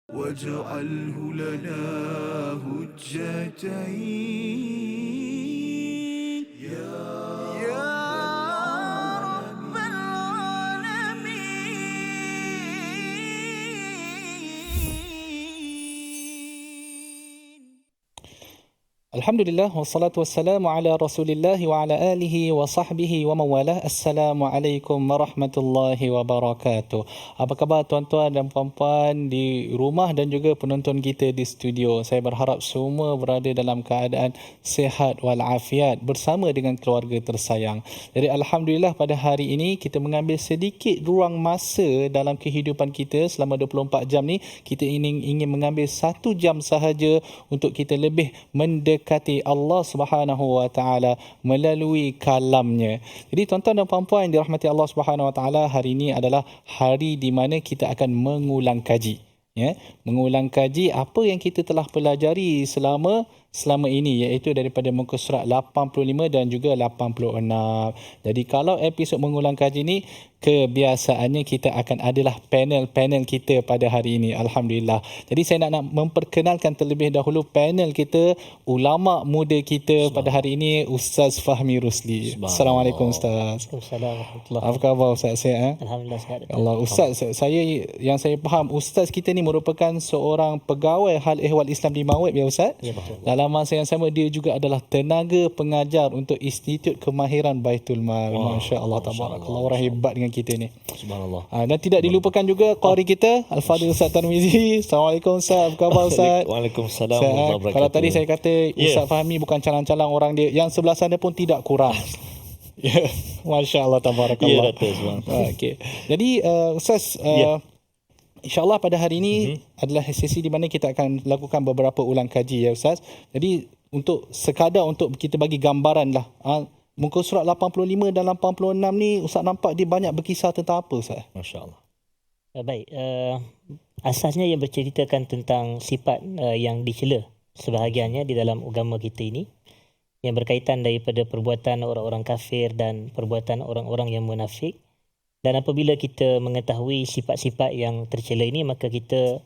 واجعله لنا هجتين يا رب العالمين. Alhamdulillah wassalatu wassalamu ala Rasulillah wa ala alihi wa sahbihi wa mawalah. Assalamualaikum warahmatullahi wabarakatuh. Apa khabar tuan-tuan dan puan-puan di rumah dan juga penonton kita di studio. Saya berharap semua berada dalam keadaan sihat walafiat bersama dengan keluarga tersayang. Jadi alhamdulillah pada hari ini kita mengambil sedikit ruang masa dalam kehidupan kita selama 24 jam ni. Kita ingin mengambil 1 jam sahaja untuk kita lebih mendekati Allah Subhanahu wa taala melalui kalamnya. Jadi tuan-tuan dan puan-puan yang dirahmati Allah Subhanahu wa taala, hari ini adalah hari di mana kita akan mengulang kaji. Mengulang kaji apa yang kita telah pelajari selama ini, iaitu daripada muka surat 85 dan juga 86. Jadi kalau episod mengulang kaji ni, kebiasaannya kita akan adalah panel-panel kita pada hari ini. Alhamdulillah. Jadi saya nak memperkenalkan terlebih dahulu panel kita, ulama muda kita pada hari ini, Ustaz Fahmi Rusli. Assalamualaikum Ustaz. Assalamualaikum. Apa khabar Ustaz? Sihat? Alhamdulillah sihat. Allah, Ustaz, yang saya faham, Ustaz kita ni merupakan seorang pegawai hal ehwal Islam di Mawib, ya Ustaz? Ya, betul. Dalam masa yang sama, dia juga adalah tenaga pengajar untuk Institut Kemahiran Baitul Mal. Masya Allah, tabarakallah. Orang hebat dengan kita ni. Subhanallah. Dan tidak dilupakan juga qari kita, Al-Fadhil Ustaz Tarmizi. Assalamualaikum Ustaz. Apa khabar Ustaz? Waalaikumsalam warahmatullahi wabarakatuh. Kalau tadi saya kata Ustaz Fahmi bukan calang-calang, orang dia yang sebelah sana pun tidak kurang. Ya, Masya Allah, tabarakallah. Ya, Datuk. Okey. Jadi Ustaz, InsyaAllah pada hari ini adalah sesi di mana kita akan lakukan beberapa ulang kaji, ya Ustaz. Jadi sekadar untuk kita bagi gambaran lah, muka surat 85 dan 86 ni Ustaz nampak dia banyak berkisar tentang apa Ustaz? Masya Allah. Baik, asasnya yang berceritakan tentang sifat yang dicela sebahagiannya di dalam agama kita ini, yang berkaitan daripada perbuatan orang-orang kafir dan perbuatan orang-orang yang munafik. Dan apabila kita mengetahui sifat-sifat yang tercela ini, maka kita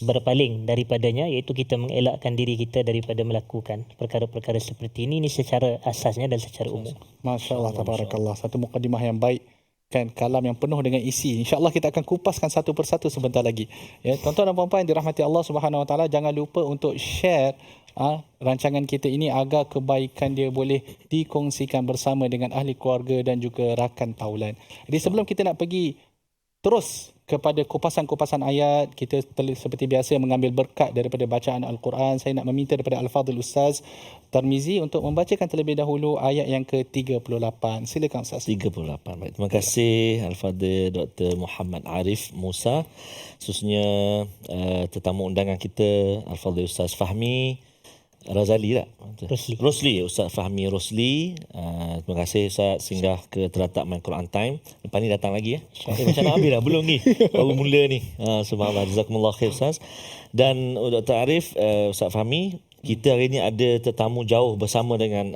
berpaling daripadanya, iaitu kita mengelakkan diri kita daripada melakukan perkara-perkara seperti ini secara asasnya dan secara umum. Masya Allah, tabarakallah. Satu mukadimah yang baik, kan, kalam yang penuh dengan isi. InsyaAllah kita akan kupaskan satu persatu sebentar lagi. Ya, tuan-tuan dan puan-puan yang dirahmati Allah Subhanahu wa taala, jangan lupa untuk share rancangan kita ini agar kebaikan dia boleh dikongsikan bersama dengan ahli keluarga dan juga rakan taulan. Jadi sebelum kita nak pergi terus kepada kupasan-kupasan ayat, kita seperti biasa mengambil berkat daripada bacaan Al-Quran. Saya nak meminta daripada Al-Fadhil Ustaz Tarmizi untuk membacakan terlebih dahulu ayat yang ke-38. Silakan Ustaz. 38. Baik. Terima kasih Al-Fadhil Dr. Muhammad Arif Musa, khususnya tetamu undangan kita Al-Fadhil Ustaz Fahmi Razali tak? Rosli, Ustaz Fahmi Rosli. Terima kasih Ustaz singgah ke teratak My Quran Time. Lepas ni datang lagi ya. Macam nak habis dah, belum ni. Baru mula ni. Subhanallah, jazakumullah khair Ustaz. Dan Dr. Arif, Ustaz Fahmi, kita hari ini ada tetamu jauh bersama dengan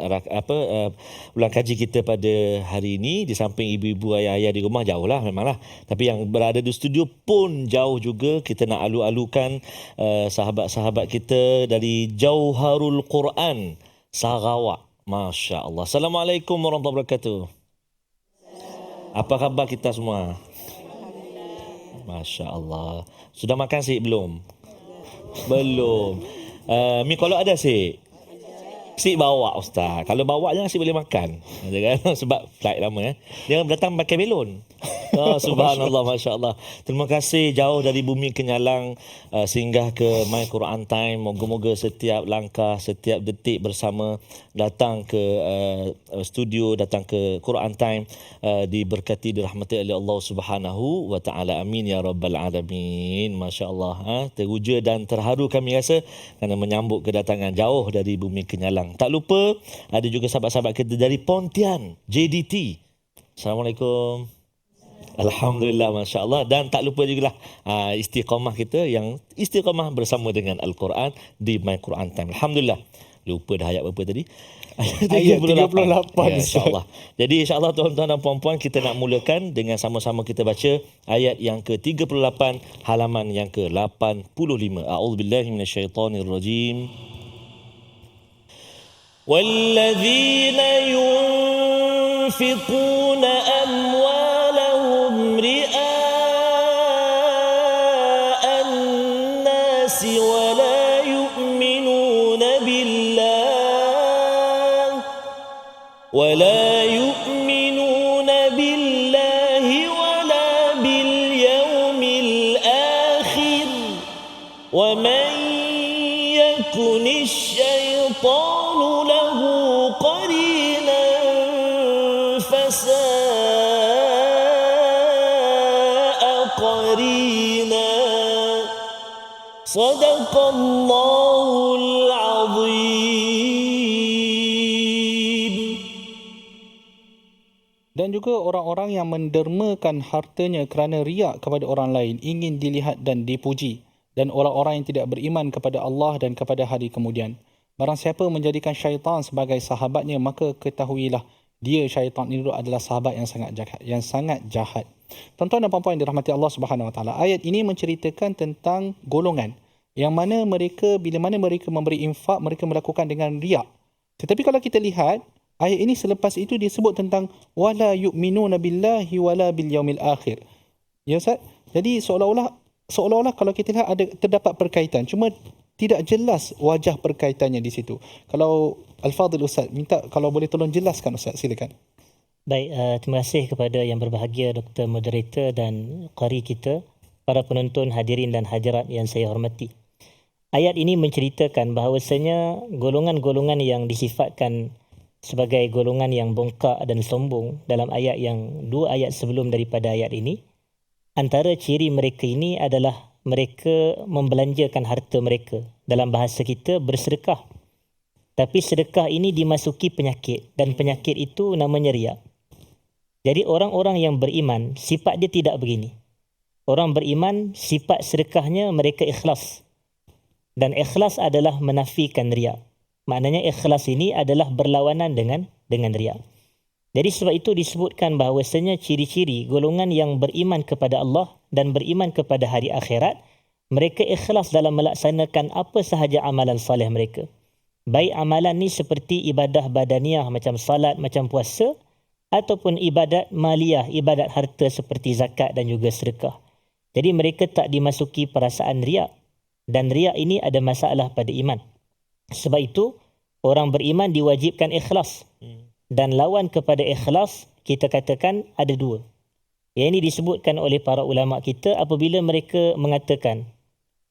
ulang kaji kita pada hari ini. Di samping ibu-ibu, ayah-ayah di rumah jauh lah memanglah, tapi yang berada di studio pun jauh juga. Kita nak alu-alukan sahabat-sahabat kita dari Jauharul Quran Sarawak. Masya Allah. Assalamualaikum warahmatullahi wabarakatuh. Apa khabar kita semua? Masya Allah. Sudah makan sih belum? Belum. Mi kalau ada sih bawa Ustaz. Kalau bawa je nasi boleh makan. Sebab flight lama Jangan datang pakai belon. Subhanallah, Masya Allah. Terima kasih jauh dari bumi Kenyalang singgah ke My Quran Time. Moga-moga setiap langkah, setiap detik bersama datang ke studio, datang ke Quran Time, diberkati, dirahmati oleh Allah Subhanahu wa taala. Amin ya rabbal alamin. Masya Allah. Teruja dan terharu kami rasa kerana menyambut kedatangan jauh dari bumi Kenyalang. Tak lupa ada juga sahabat-sahabat kita dari Pontian, JDT. Assalamualaikum. Alhamdulillah, Masya Allah. Dan tak lupa juga lah istiqamah kita yang istiqamah bersama dengan Al-Quran di My Quran Time. Alhamdulillah. Lupa dah ayat berapa tadi? Ayat 38, Ya, insya-Allah. Jadi insya-Allah tuan-tuan dan puan-puan, kita nak mulakan dengan sama-sama kita baca ayat yang ke-38 halaman yang ke-85. A'udzubillahi minasyaitonirrajim. وَالَّذِينَ يُنْفِقُونَ أَمْوَالَهُمْ رِئَاءَ النَّاسِ ولا يؤمنون بالله ولا باليوم الآخر ومن يكن الشيطان له قرينا فساء قرينا صدق الله العظيم. Dan juga orang-orang yang mendermakan hartanya kerana riak kepada orang lain, ingin dilihat dan dipuji. Dan orang-orang yang tidak beriman kepada Allah dan kepada hari kemudian. Barang siapa menjadikan syaitan sebagai sahabatnya, maka ketahuilah dia, syaitan itu adalah sahabat yang sangat jahat. Tuan-tuan dan puan-puan yang dirahmati Allah Subhanahu Wa Taala, ayat ini menceritakan tentang golongan yang mana mereka, bila mana mereka memberi infak, mereka melakukan dengan riak. Tetapi kalau kita lihat, ayat ini selepas itu disebut tentang wala yu'minuna billahi wala bil yaumil akhir. Ya Ustaz? Jadi seolah-olah kalau kita lihat ada terdapat perkaitan, cuma tidak jelas wajah perkaitannya di situ. Kalau Al-Fadhil Ustaz minta kalau boleh tolong jelaskan Ustaz, silakan. Baik, terima kasih kepada yang berbahagia Dr. Moderator dan qari kita, para penonton, hadirin dan hadirat yang saya hormati. Ayat ini menceritakan bahawasanya golongan-golongan yang disifatkan sebagai golongan yang bongkak dan sombong dalam ayat yang 2 ayat sebelum daripada ayat ini, antara ciri mereka ini adalah mereka membelanjakan harta mereka. Dalam bahasa kita, bersedekah. Tapi sedekah ini dimasuki penyakit, dan penyakit itu namanya riak. Jadi orang-orang yang beriman, sifat dia tidak begini. Orang beriman, sifat sedekahnya mereka ikhlas. Dan ikhlas adalah menafikan riak. Maknanya ikhlas ini adalah berlawanan dengan riak. Jadi sebab itu disebutkan bahawasanya ciri-ciri golongan yang beriman kepada Allah dan beriman kepada hari akhirat, mereka ikhlas dalam melaksanakan apa sahaja amalan soleh mereka. Baik amalan ni seperti ibadah badaniah macam salat, macam puasa, ataupun ibadat maliyah, ibadat harta seperti zakat dan juga sedekah. Jadi mereka tak dimasuki perasaan riak. Dan riak ini ada masalah pada iman. Sebab itu, orang beriman diwajibkan ikhlas. Dan lawan kepada ikhlas, kita katakan ada 2. Yang ini disebutkan oleh para ulama kita apabila mereka mengatakan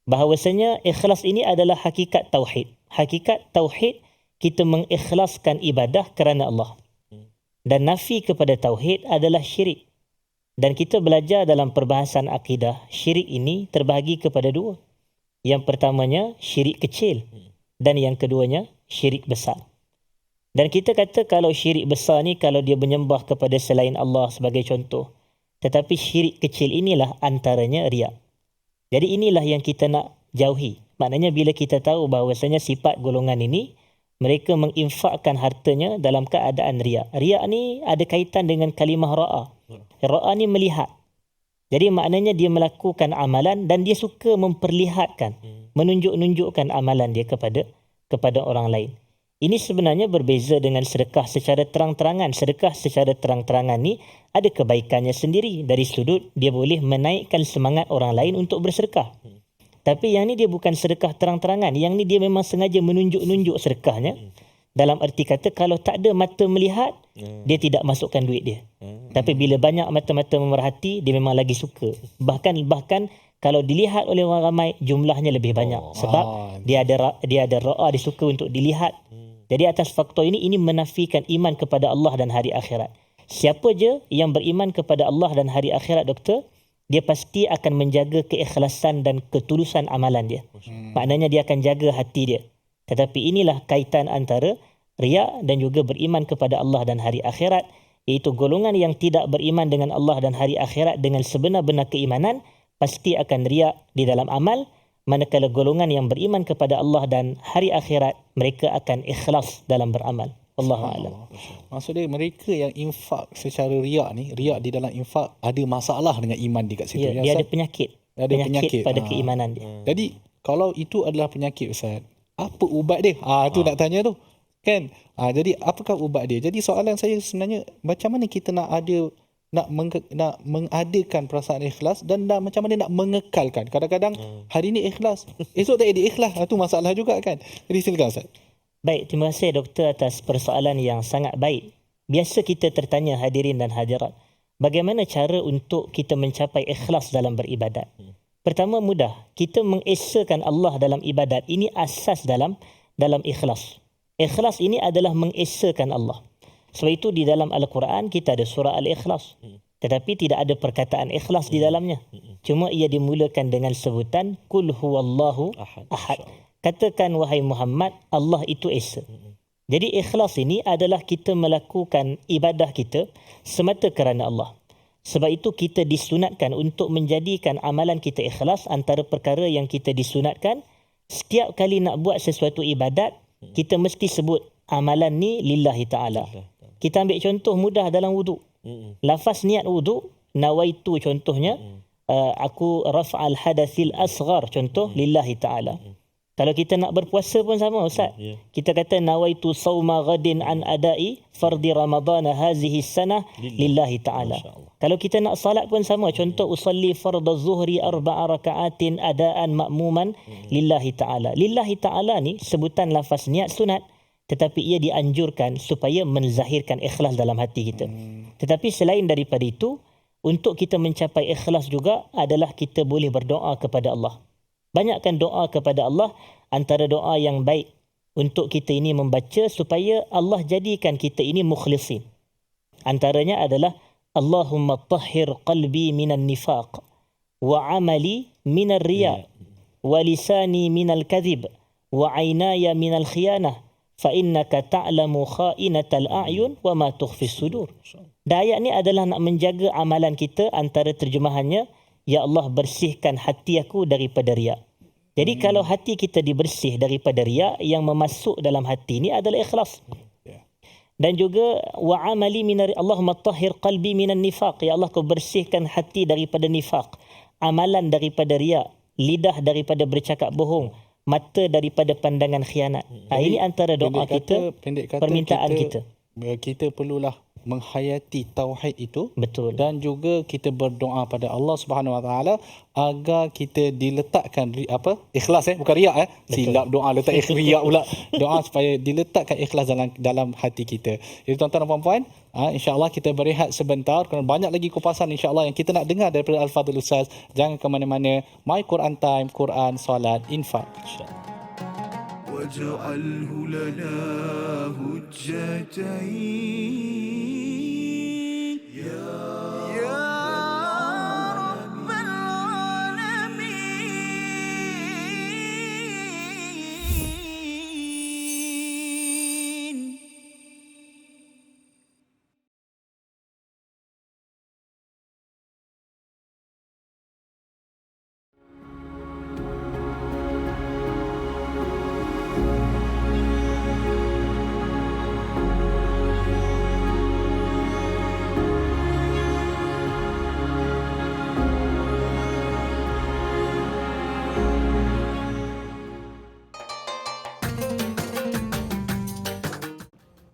bahawasanya ikhlas ini adalah hakikat tauhid. Hakikat tauhid, kita mengikhlaskan ibadah kerana Allah. Dan nafi kepada tauhid adalah syirik. Dan kita belajar dalam perbahasan akidah, syirik ini terbahagi kepada 2. Yang pertamanya syirik kecil dan yang keduanya syirik besar. Dan kita kata kalau syirik besar ni kalau dia menyembah kepada selain Allah sebagai contoh. Tetapi syirik kecil inilah antaranya riak. Jadi inilah yang kita nak jauhi. Maknanya bila kita tahu bahawasanya sifat golongan ini, mereka menginfakkan hartanya dalam keadaan riak. Riak ni ada kaitan dengan kalimah ra'a. Ra'a ni melihat. Jadi maknanya dia melakukan amalan dan dia suka memperlihatkan, menunjuk-nunjukkan amalan dia kepada orang lain. Ini sebenarnya berbeza dengan sedekah secara terang-terangan. Sedekah secara terang-terangan ni ada kebaikannya sendiri. Dari sudut dia boleh menaikkan semangat orang lain untuk bersedekah. Tapi yang ni dia bukan sedekah terang-terangan. Yang ni dia memang sengaja menunjuk-nunjuk sedekahnya. Dalam arti kata kalau tak ada mata melihat, dia tidak masukkan duit dia. Tapi bila banyak mata-mata memerhati, dia memang lagi suka. Bahkan kalau dilihat oleh orang ramai, jumlahnya lebih banyak. Sebab dia ada ra'a, dia suka untuk dilihat. Jadi atas faktor ini menafikan iman kepada Allah dan hari akhirat. Siapa je yang beriman kepada Allah dan hari akhirat, doktor, dia pasti akan menjaga keikhlasan dan ketulusan amalan dia. Maknanya dia akan jaga hati dia. Tetapi inilah kaitan antara riak dan juga beriman kepada Allah dan hari akhirat, iaitu golongan yang tidak beriman dengan Allah dan hari akhirat dengan sebenar-benar keimanan, pasti akan riak di dalam amal, manakala golongan yang beriman kepada Allah dan hari akhirat, mereka akan ikhlas dalam beramal. Wallahu a'lam. Maksud dia mereka yang infak secara riak ni, riak di dalam infak ada masalah dengan iman dia kat situ. Ya, dia ada penyakit. Ada penyakit. pada keimanan dia. Jadi kalau itu adalah penyakit Ustaz, apa ubat dia? Tu nak tanya tu. Kan? Jadi apakah ubat dia? Jadi soalan saya sebenarnya macam mana kita nak mengadakan perasaan ikhlas dan macam mana nak mengekalkan. Kadang-kadang hari ni ikhlas, esok tak ada ikhlas. Itu masalah juga kan. Jadi silakan Ustaz. Baik, terima kasih doktor atas persoalan yang sangat baik. Biasa kita tertanya hadirin dan hadirat, bagaimana cara untuk kita mencapai ikhlas dalam beribadat? Pertama mudah, kita mengesakan Allah dalam ibadat. Ini asas dalam ikhlas. Ikhlas ini adalah mengesakan Allah. Sebab itu di dalam Al-Quran kita ada surah Al-Ikhlas. Tetapi tidak ada perkataan ikhlas di dalamnya. Cuma ia dimulakan dengan sebutan Qul huwallahu ahad. Katakan wahai Muhammad, Allah itu esa. Jadi ikhlas ini adalah kita melakukan ibadah kita semata kerana Allah. Sebab itu kita disunatkan untuk menjadikan amalan kita ikhlas. Antara perkara yang kita disunatkan, setiap kali nak buat sesuatu ibadat, kita mesti sebut amalan ni lillahi ta'ala. Kita ambil contoh mudah dalam wuduk. Lafaz niat wuduk, nawaitu contohnya, aku raf'al hadathil asghar, contoh lillahi ta'ala. Kalau kita nak berpuasa pun sama Ustaz. Kita kata nawaitu sawma ghadin an adai fardi ramadana hazihi sanah lillahi ta'ala. Kalau kita nak salat pun sama. Contoh usalli fardhu zuhri 4 raka'atin adaan ma'muman lillahi ta'ala. Lillahi ta'ala ni sebutan lafaz niat sunat, tetapi ia dianjurkan supaya menzahirkan ikhlas dalam hati kita. Tetapi selain daripada itu, untuk kita mencapai ikhlas juga adalah kita boleh berdoa kepada Allah. Banyakkan doa kepada Allah. Antara doa yang baik untuk kita ini membaca supaya Allah jadikan kita ini mukhlisin. Antaranya adalah Allahumma tahhir qalbi minan nifaq wa amali minar riya wa lisani minal kadhib wa aynaya minal khiyanah fa innaka ta'lamu kha'inatal a'yun wa ma tukhfis sudur. Dan ayat ni adalah nak menjaga amalan kita. Antara terjemahannya, ya Allah bersihkan hati aku daripada riak. Jadi kalau hati kita dibersih daripada riak, yang memasuk dalam hati ni adalah ikhlas. Dan juga wa amali minar, Allahumma tahhir qalbi minan nifaq, ya Allah kau bersihkan hati daripada nifaq, amalan daripada riak, lidah daripada bercakap bohong, mata daripada pandangan khianat. Ini antara doa kita, permintaan kita. Kita perlulah menghayati tauhid itu. Betul. Dan juga kita berdoa pada Allah Subhanahu Wa Taala agar kita diletakkan ikhlas, bukan riak. Silap doa letak riak pula. Doa supaya diletakkan ikhlas dalam hati kita. Jadi tuan-tuan dan puan-puan, insya-Allah kita berehat sebentar kerana banyak lagi kupasan insya-Allah yang kita nak dengar daripada Al-Fadhil Ustaz. Jangan ke mana-mana. My Quran Time, Quran, solat, infak. واجعله لنا هجتين يا رب العالمين.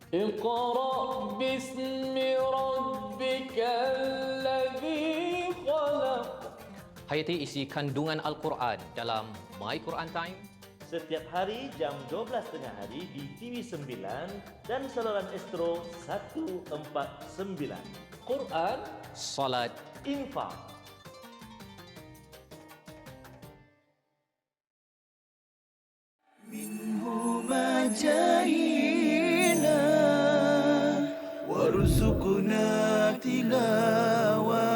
اقرأ باسم ربك الذي خلق. Hayati isi kandungan Al-Quran dalam My Quran Time. Setiap hari jam 12 tengah hari di TV9 dan saluran Astro 149. Quran, salat, Infak. منهما جاهينا وارزقنا تلاوته.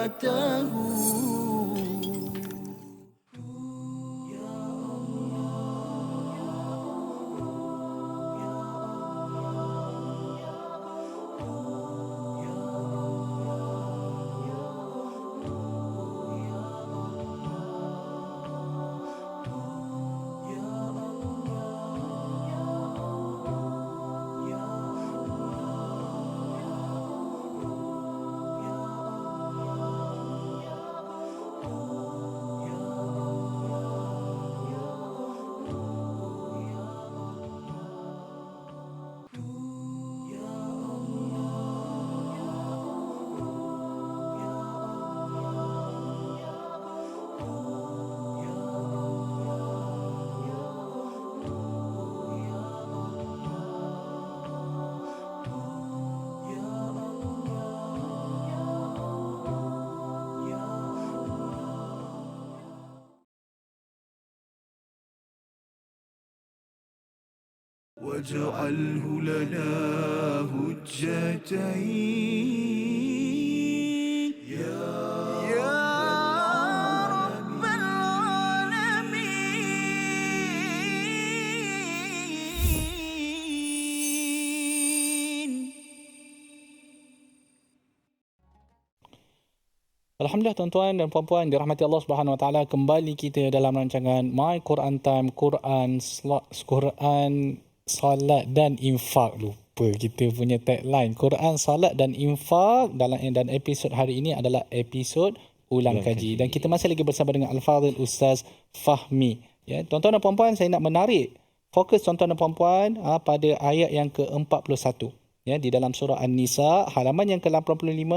واجعله لنا حجتين يا رب العالمين. Alhamdulillah tuan-tuan dan puan-puan dirahmati Allah Subhanahu Wa Taala, kembali kita dalam rancangan My Quran Time, Quran, salat dan infak. Lupa kita punya tagline, Quran, salat dan infak, dan episod hari ini adalah episod ulang kaji. Dan kita masih lagi bersama dengan Al-Fadhil Ustaz Fahmi. Ya, tuan-tuan dan puan-puan, saya nak menarik fokus tuan-tuan dan puan-puan pada ayat yang ke-41. Ya, di dalam surah An-Nisa halaman yang ke-85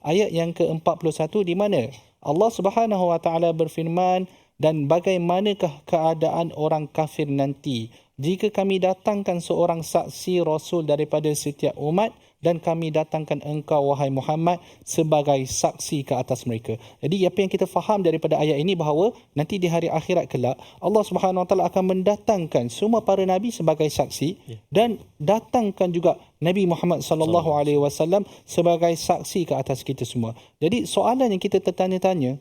ayat yang ke-41, di mana Allah Subhanahu Wa Taala berfirman, dan bagaimanakah keadaan orang kafir nanti jika kami datangkan seorang saksi Rasul daripada setiap umat dan kami datangkan engkau wahai Muhammad sebagai saksi ke atas mereka. Jadi apa yang kita faham daripada ayat ini, bahawa nanti di hari akhirat kelak Allah Subhanahu Wa Taala akan mendatangkan semua para nabi sebagai saksi dan datangkan juga Nabi Muhammad sallallahu alaihi wasallam sebagai saksi ke atas kita semua. Jadi soalan yang kita tertanya-tanya,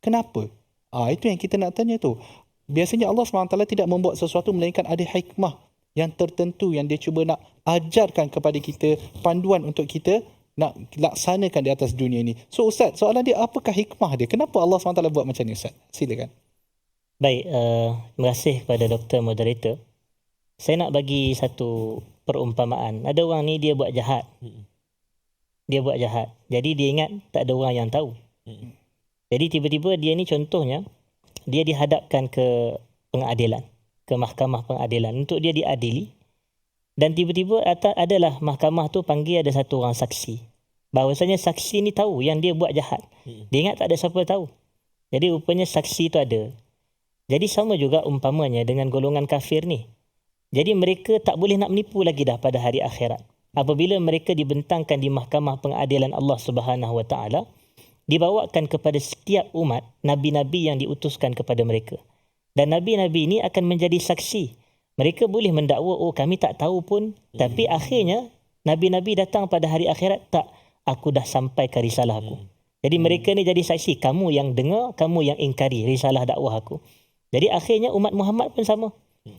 kenapa? Itu yang kita nak tanya tu. Biasanya Allah SWT tidak membuat sesuatu melainkan ada hikmah yang tertentu yang dia cuba nak ajarkan kepada kita, panduan untuk kita nak laksanakan di atas dunia ini. So Ustaz, soalan dia, apakah hikmah dia? Kenapa Allah SWT buat macam ni Ustaz? Silakan. Baik, terima kasih kepada Dr. Moderator. Saya nak bagi satu perumpamaan. Ada orang ni dia buat jahat. Dia buat jahat. Jadi dia ingat tak ada orang yang tahu. Jadi tiba-tiba dia ni, contohnya, dia dihadapkan ke pengadilan, ke mahkamah pengadilan untuk dia diadili. Dan tiba-tiba adalah mahkamah tu panggil ada satu orang saksi. Bahawasanya saksi ni tahu yang dia buat jahat. Dia ingat tak ada siapa tahu. Jadi rupanya saksi tu ada. Jadi sama juga umpamanya dengan golongan kafir ni. Jadi mereka tak boleh nak menipu lagi dah pada hari akhirat. Apabila mereka dibentangkan di mahkamah pengadilan Allah Subhanahu Wa Taala, dibawakan kepada setiap umat nabi-nabi yang diutuskan kepada mereka. Dan nabi-nabi ini akan menjadi saksi. Mereka boleh mendakwa, kami tak tahu pun. Tapi akhirnya nabi-nabi datang pada hari akhirat, tak, aku dah sampaikan risalah aku. Jadi mereka ni jadi saksi, kamu yang dengar, kamu yang ingkari risalah dakwah aku. Jadi akhirnya umat Muhammad pun sama.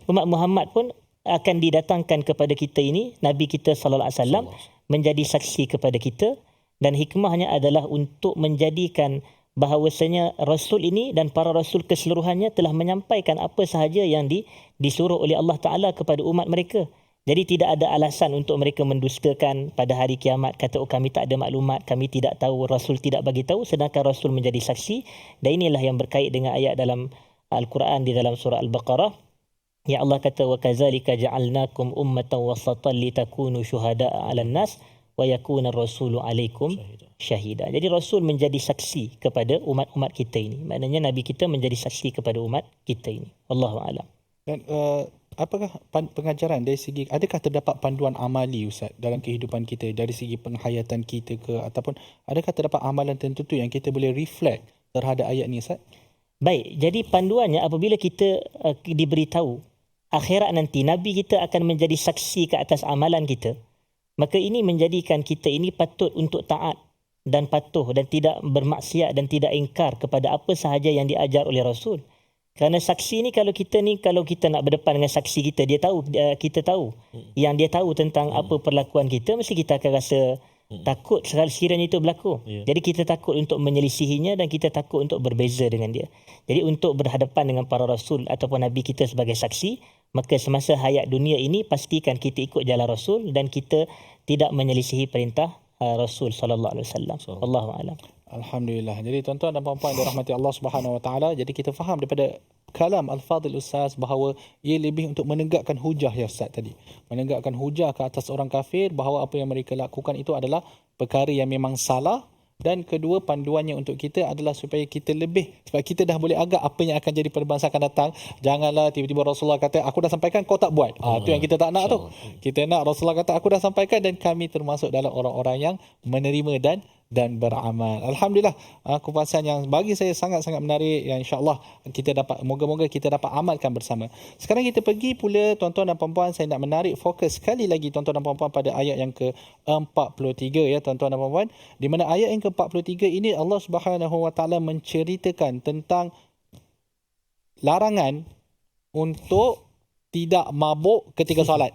Umat Muhammad pun akan didatangkan kepada kita ini, Nabi kita sallallahu alaihi wasallam menjadi saksi kepada kita. Dan hikmahnya adalah untuk menjadikan bahawasanya Rasul ini dan para Rasul keseluruhannya telah menyampaikan apa sahaja yang disuruh oleh Allah Ta'ala kepada umat mereka. Jadi tidak ada alasan untuk mereka mendustakan pada hari kiamat, kata kami tak ada maklumat, kami tidak tahu, Rasul tidak bagi tahu, sedangkan Rasul menjadi saksi. Dan inilah yang berkait dengan ayat dalam Al-Quran di dalam surah Al-Baqarah. Ya Allah kata, wa kadzalika ja'alnakum ummatan wasatan litakunu syuhada'a 'alan nas wa yakuna rasulu alaikum syahida. Jadi Rasul menjadi saksi kepada umat-umat kita ini. Maknanya Nabi kita menjadi saksi kepada umat kita ini. Wallahu a'lam. Dan apakah pengajaran dari segi, adakah terdapat panduan amali Ustaz dalam kehidupan kita dari segi penghayatan kita ke, ataupun adakah terdapat amalan tertentu yang kita boleh reflect terhadap ayat ni Ustaz? Baik, jadi panduannya apabila kita diberitahu akhirat nanti Nabi kita akan menjadi saksi ke atas amalan kita, maka ini menjadikan kita ini patut untuk taat dan patuh dan tidak bermaksiat dan tidak ingkar kepada apa sahaja yang diajar oleh Rasul. Kerana saksi ni kalau kita nak berdepan dengan saksi kita, kita tahu yang dia tahu tentang apa perlakuan kita, mesti kita akan rasa takut sekiranya itu berlaku. Jadi kita takut untuk menyelisihinya dan kita takut untuk berbeza dengan dia. Jadi untuk berhadapan dengan para Rasul ataupun Nabi kita sebagai saksi, maka semasa hayat dunia ini pastikan kita ikut jalan Rasul dan kita tidak menyelisihi perintah Rasul sallallahu alaihi wasallam. Wallahu a'lam. Alhamdulillah. Jadi tuan-tuan dan puan-puan dirahmati Allah Subhanahu Wa Taala, jadi kita faham daripada kalam Al-Fadhil Ustaz bahawa ia lebih untuk menegakkan hujah ya Ustaz tadi. Menegakkan hujah ke atas orang kafir bahawa apa yang mereka lakukan itu adalah perkara yang memang salah. Dan kedua, panduannya untuk kita adalah supaya kita lebih, sebab kita dah boleh agak apa yang akan jadi pada masa akan datang. Janganlah tiba-tiba Rasulullah kata aku dah sampaikan kau tak buat. Itu yang kita tak nak tu. Kita nak Rasulullah kata aku dah sampaikan dan kami termasuk dalam orang-orang yang menerima dan dan beramal. Alhamdulillah, kupasan yang bagi saya sangat-sangat menarik yang insya-Allah kita dapat, moga-moga kita dapat amalkan bersama. Sekarang kita pergi pula tuan-tuan dan puan-puan, saya nak menarik fokus sekali lagi tuan-tuan dan puan-puan pada ayat yang ke-43 ya tuan-tuan dan puan-puan, di mana ayat yang ke-43 ini Allah Subhanahu Wa Taala menceritakan tentang larangan untuk tidak mabuk ketika solat.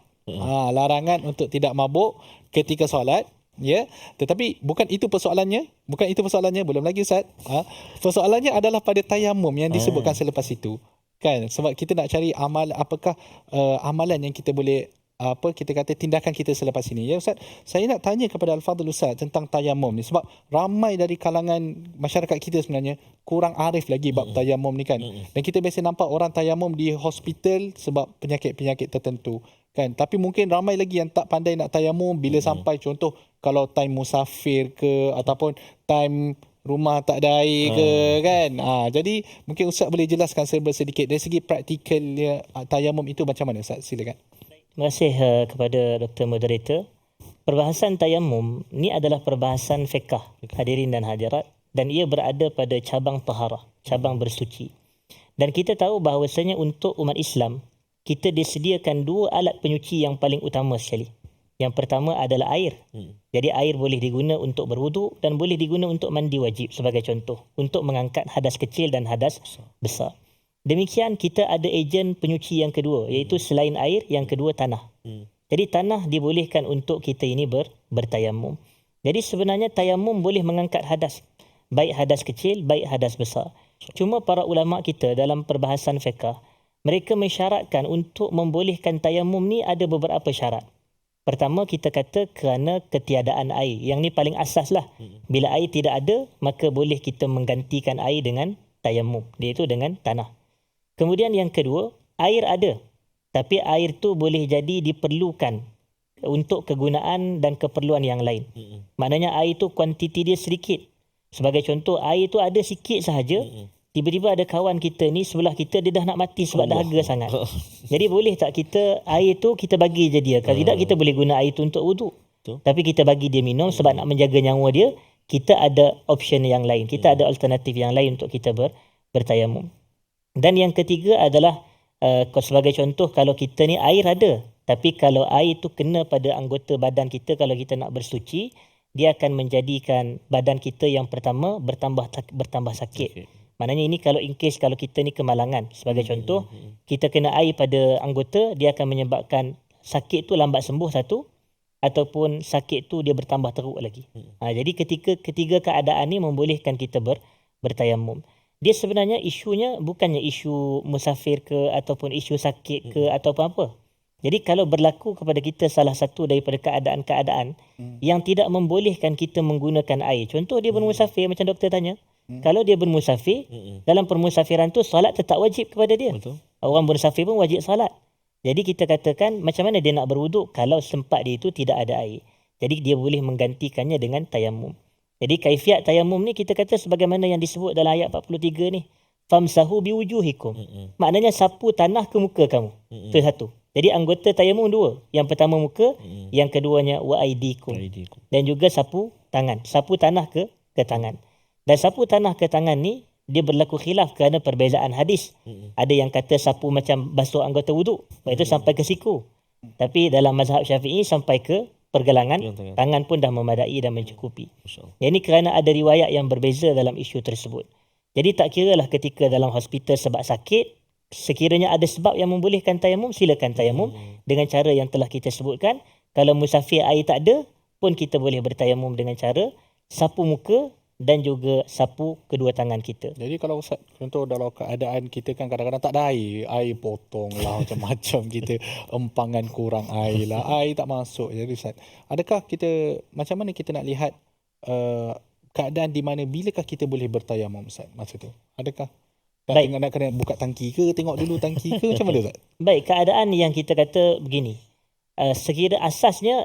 Larangan untuk tidak mabuk ketika solat. Ya, tetapi bukan itu persoalannya, belum lagi Ustaz. Persoalannya adalah pada tayamum yang disebutkan selepas itu. Kan, sebab kita nak cari apakah amalan yang kita boleh kita kata tindakan kita selepas ini. Ya Ustaz, saya nak tanya kepada Al-Fadhil Ustaz tentang tayamum ni, sebab ramai dari kalangan masyarakat kita sebenarnya kurang arif lagi bab tayamum ni kan. Dan kita biasa nampak orang tayamum di hospital sebab penyakit-penyakit tertentu kan. Tapi mungkin ramai lagi yang tak pandai nak tayamum bila sampai contoh kalau time musafir ke ataupun time rumah tak ada air ke kan. Jadi mungkin Ustaz boleh jelaskan sedikit dari segi praktikalnya tayamum itu macam mana Ustaz? Silakan. Terima kasih kepada Dr. Moderator. Perbahasan tayamum ni adalah perbahasan fiqh, hadirin dan hadirat, dan ia berada pada cabang taharah, cabang bersuci. Dan kita tahu bahawasanya untuk umat Islam, kita disediakan dua alat penyuci yang paling utama sekali. Yang pertama adalah air. Jadi air boleh diguna untuk berwuduk dan boleh diguna untuk mandi wajib sebagai contoh, untuk mengangkat hadas kecil dan hadas besar. Demikian kita ada ejen penyuci yang kedua, iaitu selain air, yang kedua tanah. Jadi tanah dibolehkan untuk kita ini bertayamum. Jadi sebenarnya tayamum boleh mengangkat hadas, baik hadas kecil, baik hadas besar. Cuma para ulama kita dalam perbahasan fiqh, mereka mensyaratkan untuk membolehkan tayamum ni ada beberapa syarat. Pertama, kita kata kerana ketiadaan air. Yang ni paling asas lah. Bila air tidak ada, maka boleh kita menggantikan air dengan tayamum, iaitu dengan tanah. Kemudian yang kedua, air ada. Tapi air tu boleh jadi diperlukan untuk kegunaan dan keperluan yang lain. Maknanya air tu kuantiti dia sedikit. Sebagai contoh, air tu ada sikit sahaja. Tiba-tiba ada kawan kita ni sebelah kita, dia dah nak mati sebab dahaga sangat. Jadi boleh tak kita air tu kita bagi je dia? Kalau tidak, kita boleh guna air tu untuk wuduk. Tapi kita bagi dia minum sebab nak menjaga nyawa dia. Kita ada option yang lain. Kita ada alternatif yang lain untuk kita bertayamum. Dan yang ketiga adalah sebagai contoh, kalau kita ni air ada, tapi kalau air tu kena pada anggota badan kita, kalau kita nak bersuci, dia akan menjadikan badan kita yang pertama bertambah sakit. Maknanya ini kalau in case kalau kita ni kemalangan. Sebagai contoh, kita kena air pada anggota, dia akan menyebabkan sakit tu lambat sembuh satu, ataupun sakit tu dia bertambah teruk lagi. Jadi ketiga keadaan ni membolehkan kita bertayamum. Dia sebenarnya isunya bukannya isu musafir ke ataupun isu sakit ke atau apa-apa. Jadi kalau berlaku kepada kita salah satu daripada keadaan-keadaan yang tidak membolehkan kita menggunakan air. Contoh dia bermusafir macam doktor tanya. Kalau dia bermusafir, dalam permusafiran tu solat tetap wajib kepada dia. Betul. Orang bermusafir pun wajib solat. Jadi kita katakan macam mana dia nak berwuduk kalau sempat dia itu tidak ada air. Jadi dia boleh menggantikannya dengan tayamum. Jadi kaifiat tayamum ni kita kata sebagaimana yang disebut dalam ayat 43 ni. Famsahu biwujuhikum. Maknanya sapu tanah ke muka kamu. Itu satu. Jadi anggota tayamum dua. Yang pertama muka, yang keduanya wa aidikum. Dan juga sapu tangan. Sapu tanah ke tangan. Dan sapu tanah ke tangan ni dia berlaku khilaf kerana perbezaan hadis. Ada yang kata sapu macam basuh anggota wuduk, itu sampai ke siku. Tapi dalam mazhab Syafi'i sampai ke pergelangan, tangan pun dah memadai dan mencukupi. Yang ini kerana ada riwayat yang berbeza dalam isu tersebut. Jadi tak kiralah ketika dalam hospital sebab sakit, sekiranya ada sebab yang membolehkan tayamum, silakan tayamum dengan cara yang telah kita sebutkan. Kalau musafir air tak ada pun kita boleh bertayamum dengan cara sapu muka dan juga sapu kedua tangan kita. Jadi kalau Ustaz, contoh dalam keadaan kita kan kadang-kadang tak ada air potong lah macam-macam kita, empangan kurang air lah, air tak masuk. Jadi Ustaz, adakah kita, macam mana kita nak lihat keadaan di mana bilakah kita boleh bertayamum Ustaz masa tu? Adakah nak kena buka tangki ke, tengok dulu tangki ke, macam mana Ustaz? Baik, keadaan yang kita kata begini. Sekira asasnya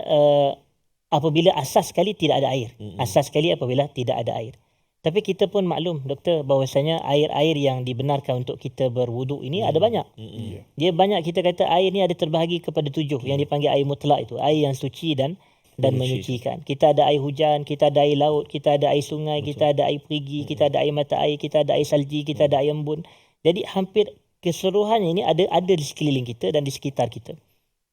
apabila asas sekali tidak ada air. Asas sekali apabila tidak ada air. Tapi kita pun maklum doktor bahawasanya air-air yang dibenarkan untuk kita berwuduk ini ada banyak. Dia banyak, kita kata air ni ada terbahagi kepada 7 yang dipanggil air mutlak itu. Air yang suci dan dan menyucikan. Kita ada air hujan, kita ada air laut, kita ada air sungai, kita ada air perigi, kita ada air mata air, kita ada air salji, kita ada air embun. Jadi hampir keseluruhannya ini ada di sekeliling kita dan di sekitar kita.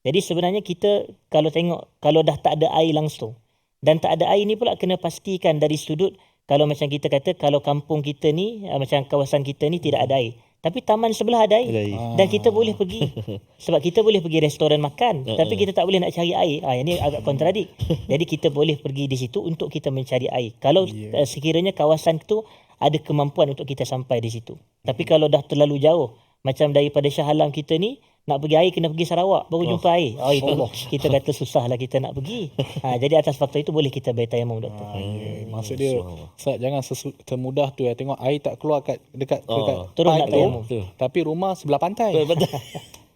Jadi sebenarnya kita kalau dah tak ada air langsung dan tak ada air ni pula kena pastikan dari sudut, kalau macam kita kata kalau kampung kita ni macam kawasan kita ni tidak ada air. Tapi taman sebelah ada air. Dan kita boleh pergi. Sebab kita boleh pergi restoran makan. Tapi kita tak boleh nak cari air. Ini agak kontradik. Jadi kita boleh pergi di situ untuk kita mencari air. Kalau sekiranya kawasan itu ada kemampuan untuk kita sampai di situ. Tapi kalau dah terlalu jauh, macam daripada Shah Alam kita ni, nak pergi air kena pergi Sarawak baru jumpa air. Itu kita kata susah lah kita nak pergi. Jadi atas faktor itu boleh kita bertayamum, doktor. Maksud dia, Ustaz, jangan semudah tu tengok air tak keluar dekat terus nak tayamum. Tapi rumah sebelah pantai.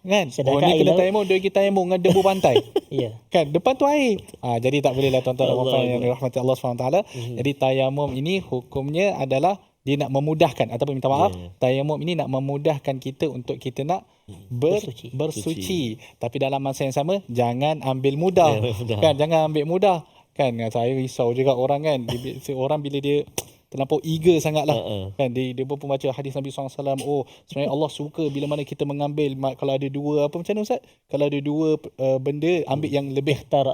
Kan? Sedangkan Ni air kena laut- tayamum, dia kita tayamum dengan debu pantai. Ya. Kan depan tu air. Jadi tak boleh lah tuan-tuan dan puan-puan yang dirahmati Allah SWT. Jadi tayamum ini hukumnya adalah dia nak memudahkan ataupun minta maaf, tayamum ini nak memudahkan kita untuk kita nak bersuci. Tapi dalam masa yang sama jangan ambil mudah. Kan, jangan ambil mudah. Kan saya risau juga orang kan. Orang bila dia terlampau eager sangatlah. Kan dia pun baca hadis Nabi SAW. Oh, sebenarnya Allah suka bila mana kita mengambil kalau ada dua apa macam mana Ustaz? Kalau ada dua benda, ambil yang lebih ikhtar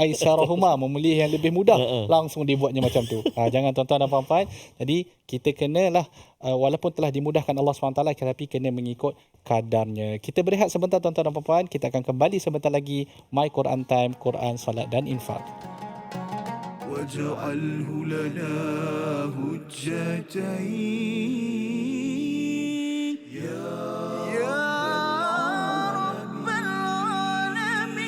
aisarahuma, memilih yang lebih mudah. Langsung dia buatnya macam tu. Jangan tuan-tuan dan puan-puan. Jadi kita kenalah walaupun telah dimudahkan Allah SWT, tapi kena mengikut kadarnya. Kita berehat sebentar tuan-tuan dan puan-puan. Kita akan kembali sebentar lagi My Quran Time, Quran, Salat dan Infak. واجعله لنا هجتين يا رب العالمين.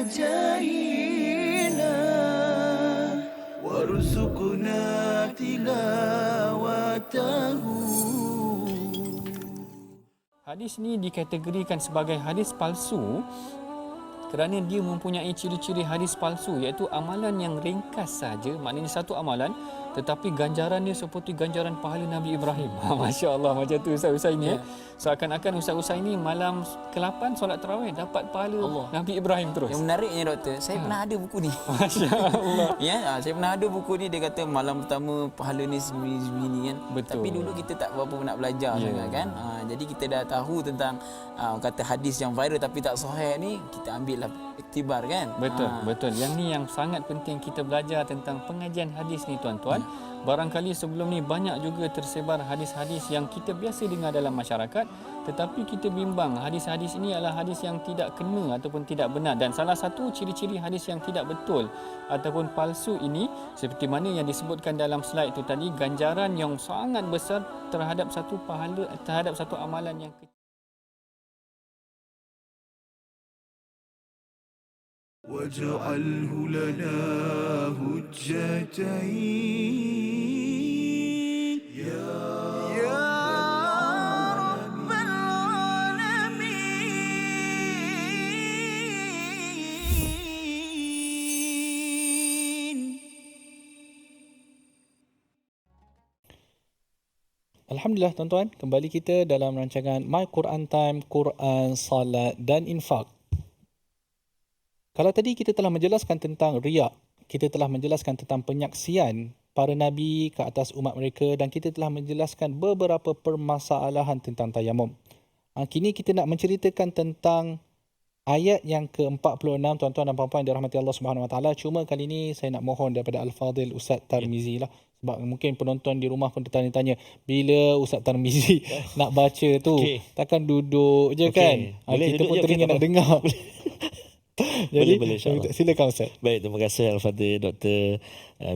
جاهلا وارزقنا تلاوته. Hadis ni dikategorikan sebagai hadis palsu kerana dia mempunyai ciri-ciri hadis palsu, iaitu amalan yang ringkas saja, maknanya satu amalan tetapi ganjaran dia seperti ganjaran pahala Nabi Ibrahim. Masya Allah, macam tu Ustaz ini. Seakan-akan Ustaz ini malam ke-8 solat tarawih dapat pahala Nabi Ibrahim terus. Yang menariknya doktor, saya pernah ada buku ni. Masya Allah. Saya pernah ada buku ni, dia kata malam pertama pahala ni sebini kan. Betul. Tapi dulu kita tak berapa nak belajar sangat kan. Jadi kita dah tahu tentang kata hadis yang viral tapi tak sahih ni, kita ambil lah iktibar kan. Betul. Yang ni yang sangat penting kita belajar tentang pengajian hadis ni tuan-tuan. Barangkali sebelum ni banyak juga tersebar hadis-hadis yang kita biasa dengar dalam masyarakat, tetapi kita bimbang hadis-hadis ini adalah hadis yang tidak kena ataupun tidak benar. Dan salah satu ciri-ciri hadis yang tidak betul ataupun palsu ini, seperti mana yang disebutkan dalam slide itu tadi, ganjaran yang sangat besar terhadap satu pahala, terhadap satu amalan yang kecil. واجعله لنا هجتين يا رب العالمين. Alhamdulillah tuan-tuan, kembali kita dalam rancangan My Quran Time, Quran, Salat dan Infak. Kalau tadi kita telah menjelaskan tentang riak, kita telah menjelaskan tentang penyaksian para nabi ke atas umat mereka dan kita telah menjelaskan beberapa permasalahan tentang tayamum. Kini kita nak menceritakan tentang ayat yang ke-46, tuan-tuan dan puan-puan yang dirahmati Allah Subhanahu Wa Taala. Cuma kali ini saya nak mohon daripada Al-Fadhil Ustaz Tarmizi lah. Sebab mungkin penonton di rumah pun tertanya-tanya, bila Ustaz Tarmizi nak baca tu, takkan duduk je kan? Boleh Kita duduk pun je, teringin nak dengar. Jadi, boleh insya-Allah. Silakan Ustaz. Baik, terima kasih Al-Fadhil Dr.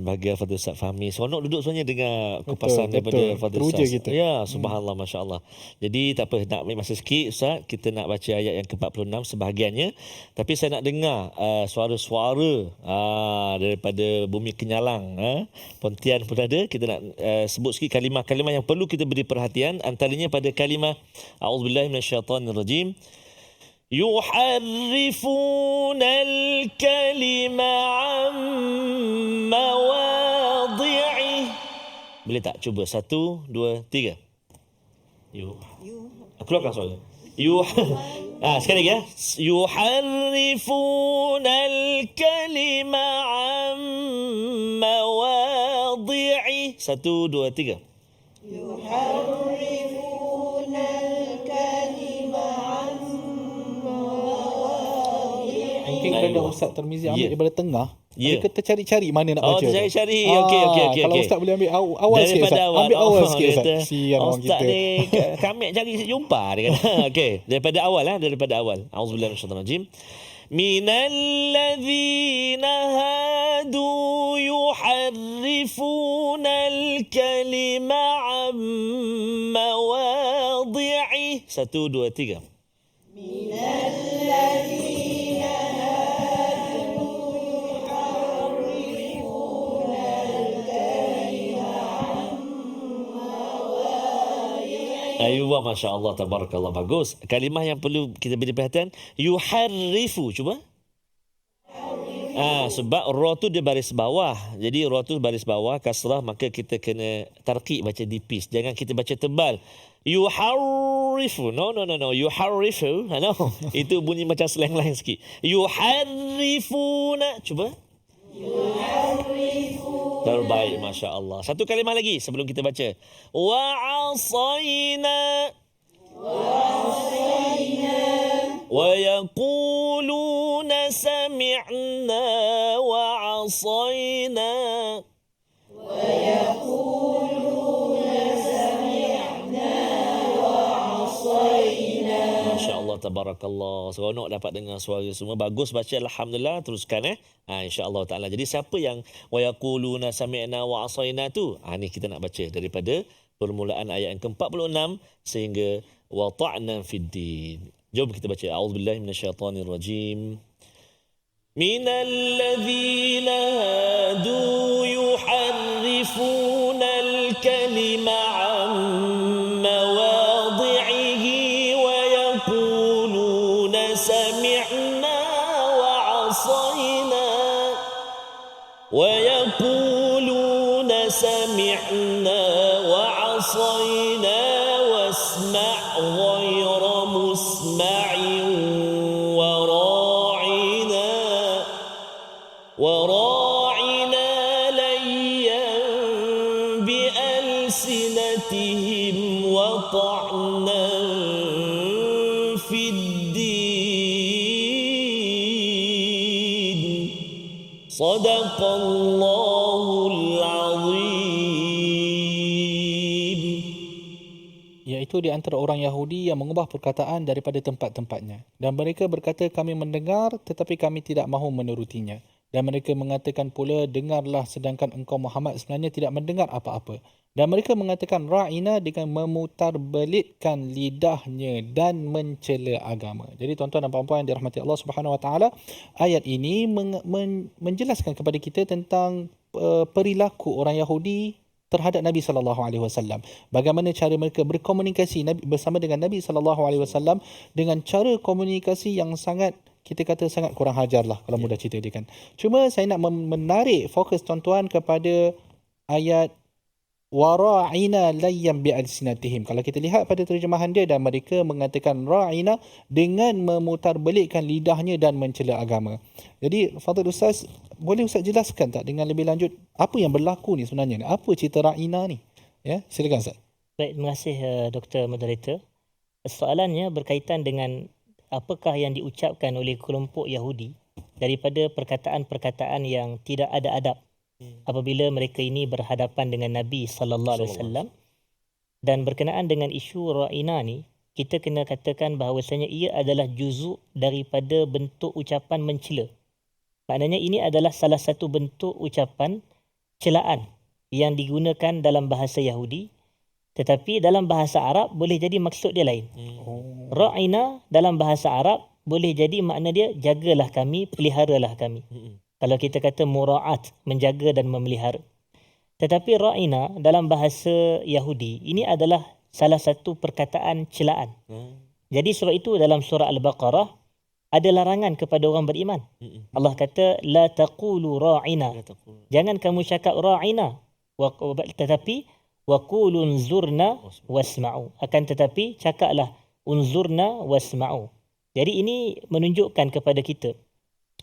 Bahagia Al-Fadhil Ustaz Fahmi. Seronok duduk sebenarnya dengar kupasan daripada Al-Fadhil Teruja Ustaz. kita. Ya, subhanallah, masya-Allah. Jadi tak apa, nak ambil masa sikit Ustaz, kita nak baca ayat yang ke-46 sebahagiannya. Tapi saya nak dengar suara-suara daripada Bumi Kenyalang, Pontian pun ada. Kita nak sebut sikit kalimah-kalimah yang perlu kita beri perhatian, antaranya pada kalimah a'udzubillahi minasyaitanirrajim. يحرفون الكلم عن مواضعه. Boleh tak? Cuba 1, 2, 3. Keluarkan suara. Sekali lagi ya. يحرفون الكلم عن مواضعه. 1, 2, 3. يحرفون الكلم عن mungkin kalau Ustaz Tarmizi ambil daripada tengah, mereka tercari-cari mana nak baca. Tercari-cari. Okey. Kalau Ustaz boleh ambil awal sikit Ustaz. Ambil awal sikit Ustaz. Sian orang kita. Ustaz ni kami cari jumpa dia kata. Okey, daripada awal daripada awal. Auzubillahi minasyaitanirrajim. Minalladzina hadu yuharrifuna al-kalima an mawadhi'i. 1, 2, 3. Ayuh, Masya Allah, tabarakallah, bagus. Kalimah yang perlu kita beri perhatian, yuharrifu, cuba. Sebab ra tu dia baris bawah. Jadi ra tu baris bawah, kasrah, maka kita kena tarqiq, baca dipis. Jangan kita baca tebal. Yuharrifu. No. Yuharrifu. No. Itu bunyi macam slang lain sikit. Yuharrifuna. Cuba. Terbaik, Masya Allah. Satu kalimah lagi sebelum kita baca. Wa'asayna. Wa yaquluna sami'na wa'asayna. Masya Allah, tabarakallah. Seronok dapat dengar suara semua. Bagus baca, alhamdulillah. Teruskan insya-Allah taala. Jadi siapa yang wa yaquluna sami'na wa asayna tu, ni kita nak baca daripada permulaan ayat yang ke-46 sehingga wa ta'na fid din. Jom kita baca. A'udzubillahi minasyaitonirrajim. Minalladzina hadu yuharrifuna al-kalima an mawadhi'ihi wa yaquluna sami'na wa 'asayna wa yaquluna sami'na wa 'asayna wasma' ghayra musma'in وراعنا ليا بألسنتهم وطعنا في الدين صدق الله العظيم. Iaitu di antara orang Yahudi yang mengubah perkataan daripada tempat-tempatnya. Dan mereka berkata, kami mendengar tetapi kami tidak mahu menurutinya. Dan mereka mengatakan pula, dengarlah sedangkan engkau Muhammad sebenarnya tidak mendengar apa-apa. Dan mereka mengatakan ra'ina dengan memutarbelitkan lidahnya dan mencela agama. Jadi tuan-tuan dan puan-puan yang dirahmati Allah Subhanahu Wa Taala, ayat ini menjelaskan kepada kita tentang perilaku orang Yahudi terhadap Nabi SAW. Bagaimana cara mereka berkomunikasi bersama dengan Nabi SAW dengan cara komunikasi yang sangat, kita kata sangat kurang hajar lah kalau mudah cerita dia kan. Cuma saya nak menarik fokus tuan-tuan kepada ayat wara'ina layyam bi'alsinatihim. Kalau kita lihat pada terjemahan dia, dan mereka mengatakan ra'ina dengan memutarbelikkan lidahnya dan mencela agama. Jadi Fadil Ustaz, boleh Ustaz jelaskan tak dengan lebih lanjut apa yang berlaku ni sebenarnya ni? Apa cerita Ra'ina ni? Ya, silakan Ustaz. Baik, terima kasih Dr. Moderator. Soalannya berkaitan dengan apakah yang diucapkan oleh kelompok Yahudi daripada perkataan-perkataan yang tidak ada adab apabila mereka ini berhadapan dengan Nabi sallallahu alaihi wasallam. Dan berkenaan dengan isu Ra'ina ni, kita kena katakan bahawasanya ia adalah juzuk daripada bentuk ucapan mencela. Maknanya ini adalah salah satu bentuk ucapan celaan yang digunakan dalam bahasa Yahudi, tetapi dalam bahasa Arab boleh jadi maksud dia lain. Ra'ina dalam bahasa Arab boleh jadi makna dia jagalah kami, peliharalah kami. Kalau kita kata mura'at, menjaga dan memelihara. Tetapi ra'ina dalam bahasa Yahudi ini adalah salah satu perkataan celaan. Jadi sebab itu dalam surah Al-Baqarah ada larangan kepada orang beriman. Allah kata la taqulu ra'ina. Jangan kamu cakap ra'ina, tetapi waqulu unzurna wasma'u. Akan tetapi cakaplah unzurna wasma'u. Jadi ini menunjukkan kepada kita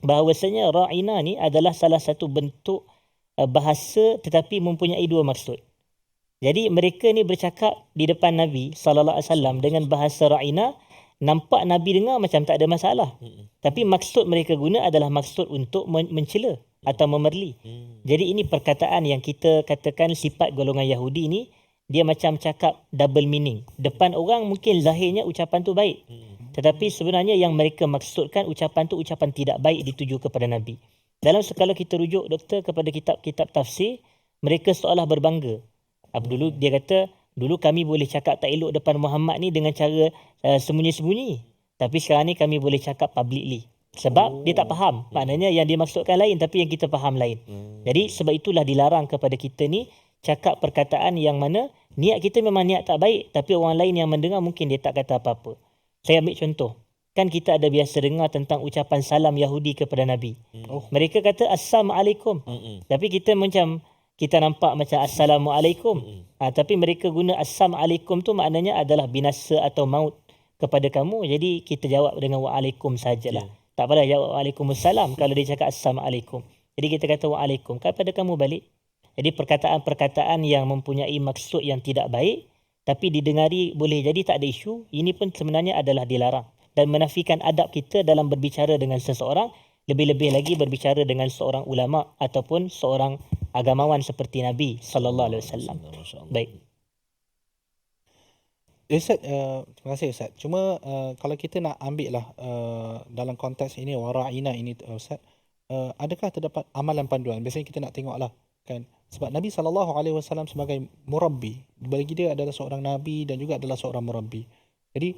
bahawasanya ra'ina ni adalah salah satu bentuk bahasa tetapi mempunyai dua maksud. Jadi mereka ni bercakap di depan Nabi sallallahu alaihi wasallam dengan bahasa ra'ina, nampak Nabi dengar macam tak ada masalah. Tapi maksud mereka guna adalah maksud untuk mencela atau memerli. Jadi ini perkataan yang kita katakan sifat golongan Yahudi ni, dia macam cakap double meaning. Depan orang mungkin zahirnya ucapan tu baik, tetapi sebenarnya yang mereka maksudkan ucapan tu ucapan tidak baik dituju kepada Nabi. Dalam sekala kita rujuk doktor kepada kitab-kitab tafsir, mereka seolah berbangga. Dulu dia kata, dulu kami boleh cakap tak elok depan Muhammad ni dengan cara sembunyi-sembunyi. Tapi sekarang ni kami boleh cakap publicly. Sebab dia tak faham. Maknanya yang dimaksudkan lain tapi yang kita faham lain. Jadi sebab itulah dilarang kepada kita ni cakap perkataan yang mana niat kita memang niat tak baik, tapi orang lain yang mendengar mungkin dia tak kata apa-apa. Saya ambil contoh. Kan kita ada biasa dengar tentang ucapan salam Yahudi kepada Nabi. Mereka kata Assalamualaikum. Tapi kita macam kita nampak macam Assalamualaikum. Tapi mereka guna Assalamualaikum tu maknanya adalah binasa atau maut kepada kamu. Jadi kita jawab dengan Waalaikum sajalah. Tak payah jawab Waalaikumsalam kalau dia cakap Assalamualaikum. Jadi kita kata Waalaikum kepada kamu balik. Jadi perkataan-perkataan yang mempunyai maksud yang tidak baik tapi didengari boleh jadi tak ada isu, ini pun sebenarnya adalah dilarang dan menafikan adab kita dalam berbicara dengan seseorang, lebih-lebih lagi berbicara dengan seorang ulama ataupun seorang agamawan seperti Nabi sallallahu alaihi wasallam. Baik. Ustaz, terima kasih Ustaz. Cuma kalau kita nak ambil lah dalam konteks ini wara'ina ini Ustaz, adakah terdapat amalan panduan? Biasanya kita nak tengok lah kan, sebab Nabi SAW sebagai murabbi, bagi dia adalah seorang Nabi dan juga adalah seorang murabbi. Jadi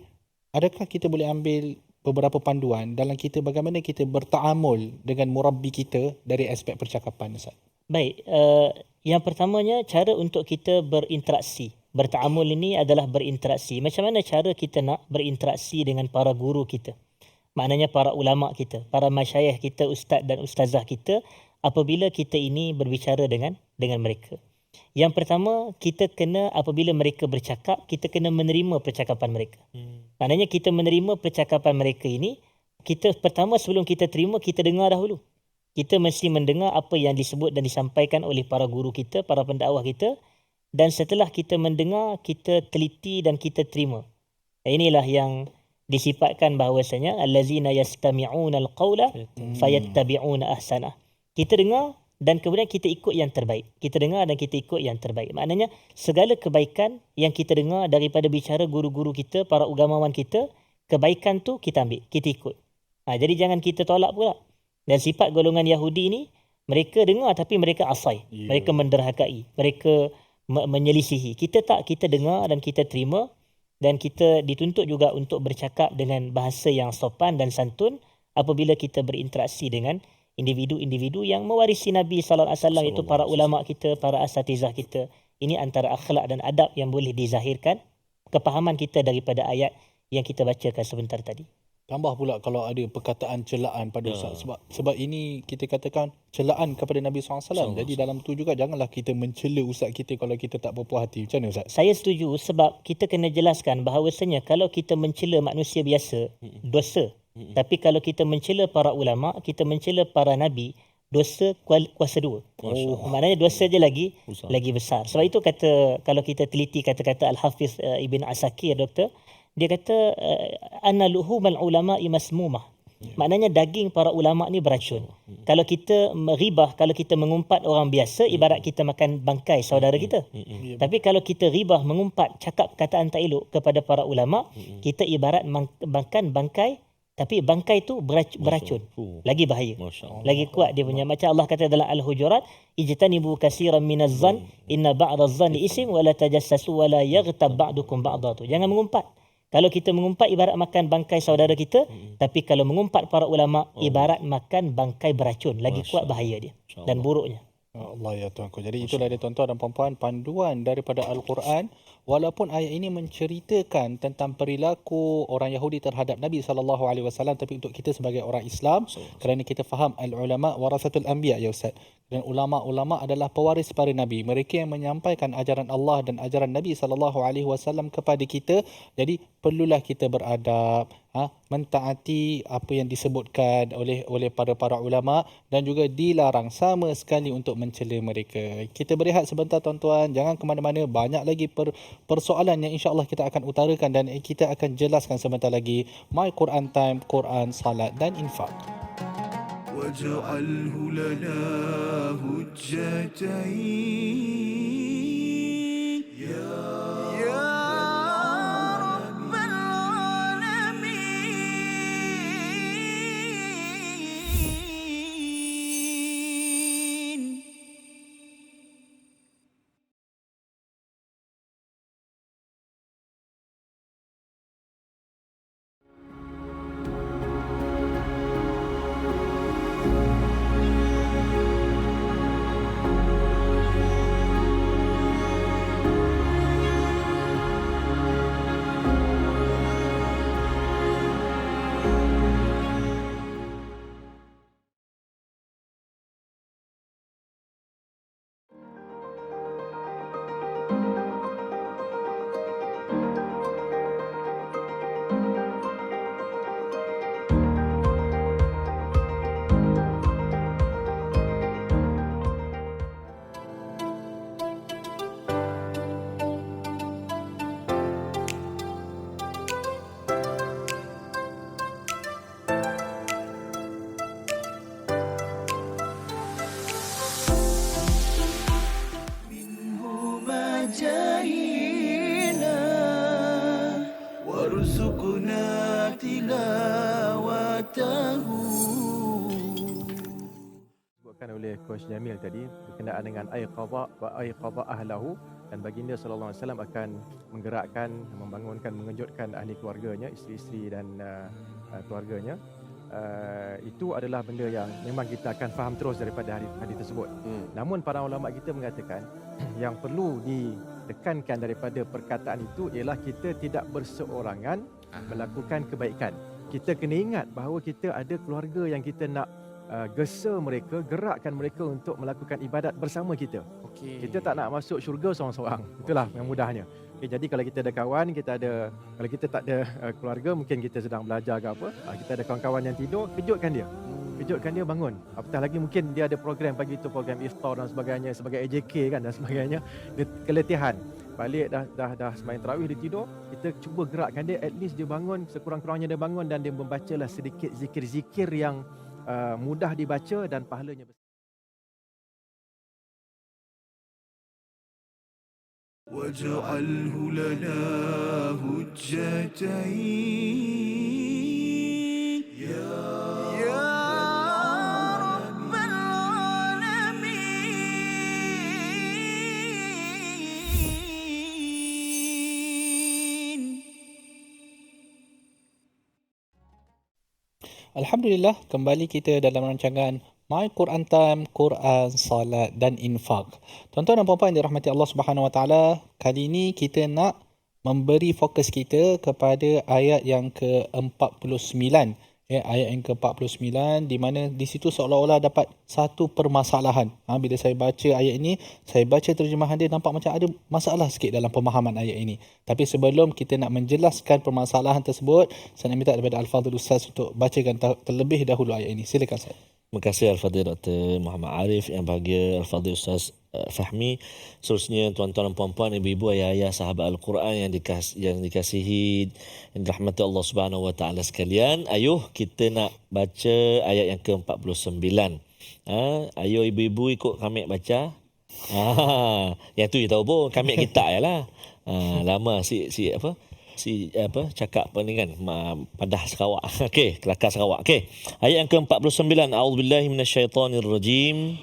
adakah kita boleh ambil beberapa panduan dalam kita bagaimana kita bertaamul dengan murabbi kita dari aspek percakapan Ustaz? Baik, yang pertamanya cara untuk kita berinteraksi. Bertaamul ini adalah berinteraksi. Macam mana cara kita nak berinteraksi dengan para guru kita? Maknanya para ulama kita, para masyayikh kita, ustaz dan ustazah kita apabila kita ini berbicara dengan mereka. Yang pertama, kita kena apabila mereka bercakap, kita kena menerima percakapan mereka. Maknanya kita menerima percakapan mereka ini, kita pertama sebelum kita terima, kita dengar dahulu. Kita mesti mendengar apa yang disebut dan disampaikan oleh para guru kita, para pendakwah kita. Dan setelah kita mendengar, kita teliti dan kita terima. Inilah yang disifatkan bahawasanya allazina yastami'una alqawla fayattabi'una ahsanah. Kita dengar dan kemudian kita ikut yang terbaik. Kita dengar dan kita ikut yang terbaik. Maknanya segala kebaikan yang kita dengar daripada bicara guru-guru kita, para ugamawan kita, kebaikan tu kita ambil, kita ikut. Jadi jangan kita tolak pula. Dan sifat golongan Yahudi ni, mereka dengar tapi mereka asai. Mereka menderhakai. Mereka menyelisihi. Kita tak, kita dengar dan kita terima. Dan kita dituntut juga untuk bercakap dengan bahasa yang sopan dan santun apabila kita berinteraksi dengan individu-individu yang mewarisi Nabi sallallahu alaihi wasallam, itu para ulama kita, para asatizah kita. Ini antara akhlak dan adab yang boleh dizahirkan kepahaman kita daripada ayat yang kita bacakan sebentar tadi. Tambah pula kalau ada perkataan celaan pada Ustaz, sebab ini kita katakan celaan kepada Nabi SAW. Jadi dalam tu juga janganlah kita mencela Ustaz kita kalau kita tak berpuas hati. Macam mana Ustaz? Saya setuju, sebab kita kena jelaskan bahawasanya kalau kita mencela manusia biasa, dosa. Tapi kalau kita mencela para ulama, kita mencela para nabi, dosa kuasa 2. Maknanya dosa dia lagi besar. Sebab itu kata, kalau kita teliti kata-kata Al-Hafiz Ibn Asakir, doktor, dia kata anna luhumal ulama'i masmumah. Maknanya daging para ulama ni beracun. Kalau kita ribah, kalau kita mengumpat orang biasa, ibarat kita makan bangkai saudara kita. Tapi kalau kita ribah, mengumpat, cakap perkataan tak elok kepada para ulama, kita ibarat makan bangkai, tapi bangkai tu beracun. Lagi bahaya. Lagi kuat dia punya. Macam Allah kata dalam Al-Hujurat, ijtanibu katsiran minaz zan inna ba'daz zanni ism wa la tajassasu wa la yaghtab ba'dukum ba'dha. Jangan mengumpat. Kalau kita mengumpat ibarat makan bangkai saudara kita, tapi kalau mengumpat para ulama ibarat makan bangkai beracun. Lagi kuat bahaya dia dan buruknya. Allah ya Tuhanku. Jadi itulah dia tuan-tuan dan puan-puan, panduan daripada Al-Quran. Walaupun ayat ini menceritakan tentang perilaku orang Yahudi terhadap Nabi SAW, tapi untuk kita sebagai orang Islam, kerana kita faham al-ulama warasatul anbiya ya Ustaz. Dan ulama-ulama adalah pewaris para nabi. Mereka yang menyampaikan ajaran Allah dan ajaran Nabi SAW kepada kita. Jadi perlulah kita beradab, mentaati apa yang disebutkan oleh para ulama, dan juga dilarang sama sekali untuk mencela mereka. Kita berehat sebentar tuan-tuan, jangan ke mana-mana, banyak lagi persoalan yang insya-Allah kita akan utarakan dan kita akan jelaskan sebentar lagi. My Quran Time, Quran, Salat dan Infak. واجعله لنا هجتين يا رب العالمين. جاهنا وارزقنا تلاوته. Disebutkan oleh Coach Jamil tadi berkenaan dengan aiqadha wa aiqadha ahlahu, dan baginda sallallahu alaihi wasallam akan menggerakkan, membangunkan, mengejutkan ahli keluarganya, isteri-isteri dan keluarganya. Itu adalah benda yang memang kita akan faham terus daripada hadis tersebut. Namun para ulama kita mengatakan yang perlu ditekankan daripada perkataan itu ialah kita tidak berseorangan melakukan kebaikan. Kita kena ingat bahawa kita ada keluarga yang kita nak gesa mereka, gerakkan mereka untuk melakukan ibadat bersama kita. Kita tak nak masuk syurga seorang-seorang. Itulah yang mudahnya. Jadi kalau kita ada kawan, kalau kita tak ada keluarga, mungkin kita sedang belajar ke apa, kita ada kawan-kawan yang tidur, kejutkan dia. Kejutkan dia bangun. Apatah lagi mungkin dia ada program pagi itu, program iftar dan sebagainya, sebagai AJK kan dan sebagainya. Dia keletihan. Balik dah sembahyang tarawih, dia tidur, kita cuba gerakkan dia, at least dia bangun, sekurang-kurangnya dia bangun dan dia membacalah sedikit zikir-zikir yang mudah dibaca dan pahalanya besar. واجعله لنا هجتين يا رب العالمين. Alhamdulillah, kembali kita dalam rancangan My Quran Time, Quran, Salat dan Infak. Tuan-tuan dan puan-puan yang dirahmati Allah Subhanahu Wa Taala, kali ini kita nak memberi fokus kita kepada ayat yang ke-49. Ayat yang ke-49 di mana di situ seolah-olah dapat satu permasalahan. Bila saya baca ayat ini, saya baca terjemahan dia, nampak macam ada masalah sikit dalam pemahaman ayat ini. Tapi sebelum kita nak menjelaskan permasalahan tersebut, saya nak minta daripada Al-Fadhil Ustaz untuk bacakan terlebih dahulu ayat ini. Silakan Ustaz. Terima kasih Al-Fadhil Dr. Muhammad Arif, yang bahagia Al-Fadhil Ustaz Fahmi. Seterusnya tuan-tuan dan puan-puan, ibu-ibu, ayah-ayah, sahabat Al-Quran yang dikasihi, yang dirahmati Allah Subhanahu Wa Taala sekalian. Ayuh, kita nak baca ayat yang ke-49. Ayuh ibu-ibu ikut kami baca. Yang tu you tahu pun, kami kita lah. Lama si cakap apa ni kan, padah Sarawak. Okey, kelakar Sarawak. Okey. Ayat yang ke-49. A'udzubillahi minasyaitonirrajim.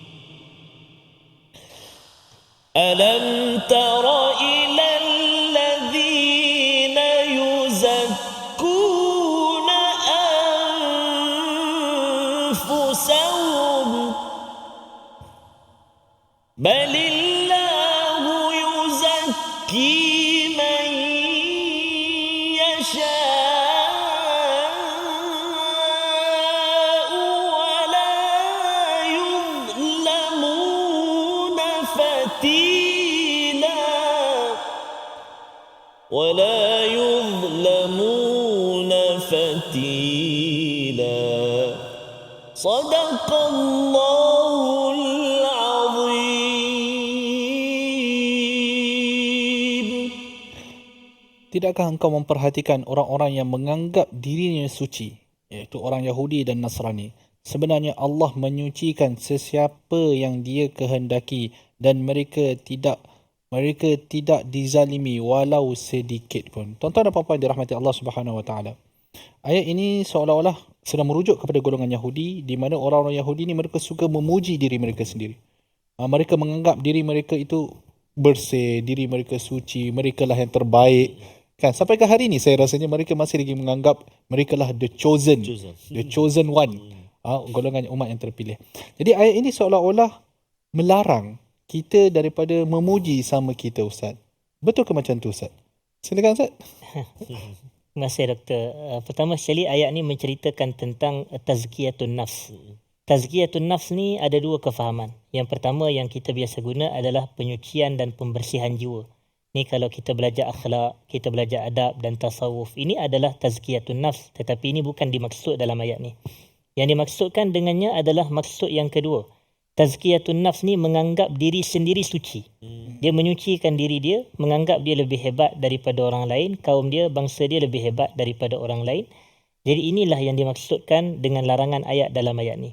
Alam tara ilal ladzina yuzakkuna anfusahum balillahu yuzakki ولا يظلمون فتيلا صدق الله العظيم. Tidakkah engkau memperhatikan orang-orang yang menganggap dirinya suci, iaitu orang Yahudi dan Nasrani? Sebenarnya Allah menyucikan sesiapa yang Dia kehendaki dan mereka tidak dizalimi walau sedikit pun. Tuan-tuan dan puan-puan dirahmati Allah Subhanahu Wa Taala. Ayat ini seolah-olah sedang merujuk kepada golongan Yahudi, di mana orang-orang Yahudi ni mereka suka memuji diri mereka sendiri. Mereka menganggap diri mereka itu bersih, diri mereka suci, mereka lah yang terbaik. Kan sampai ke hari ini saya rasanya mereka masih lagi menganggap mereka lah the chosen one. Golongan umat yang terpilih. Jadi ayat ini seolah-olah melarang kita daripada memuji sama kita, Ustaz. Betul ke macam tu, Ustaz? Silakan, Ustaz. Terima kasih, Doktor. Pertama sekali, ayat ni menceritakan tentang tazkiyatun nafs. Tazkiyatun nafs ni ada dua kefahaman. Yang pertama yang kita biasa guna adalah penyucian dan pembersihan jiwa. Ni kalau kita belajar akhlak, kita belajar adab dan tasawuf, ini adalah tazkiyatun nafs. Tetapi ini bukan dimaksud dalam ayat ni. Yang dimaksudkan dengannya adalah maksud yang kedua. Tazkiyatun nafs ni menganggap diri sendiri suci. Dia menyucikan diri dia, menganggap dia lebih hebat daripada orang lain, kaum dia, bangsa dia lebih hebat daripada orang lain. Jadi inilah yang dimaksudkan dengan larangan ayat dalam ayat ni.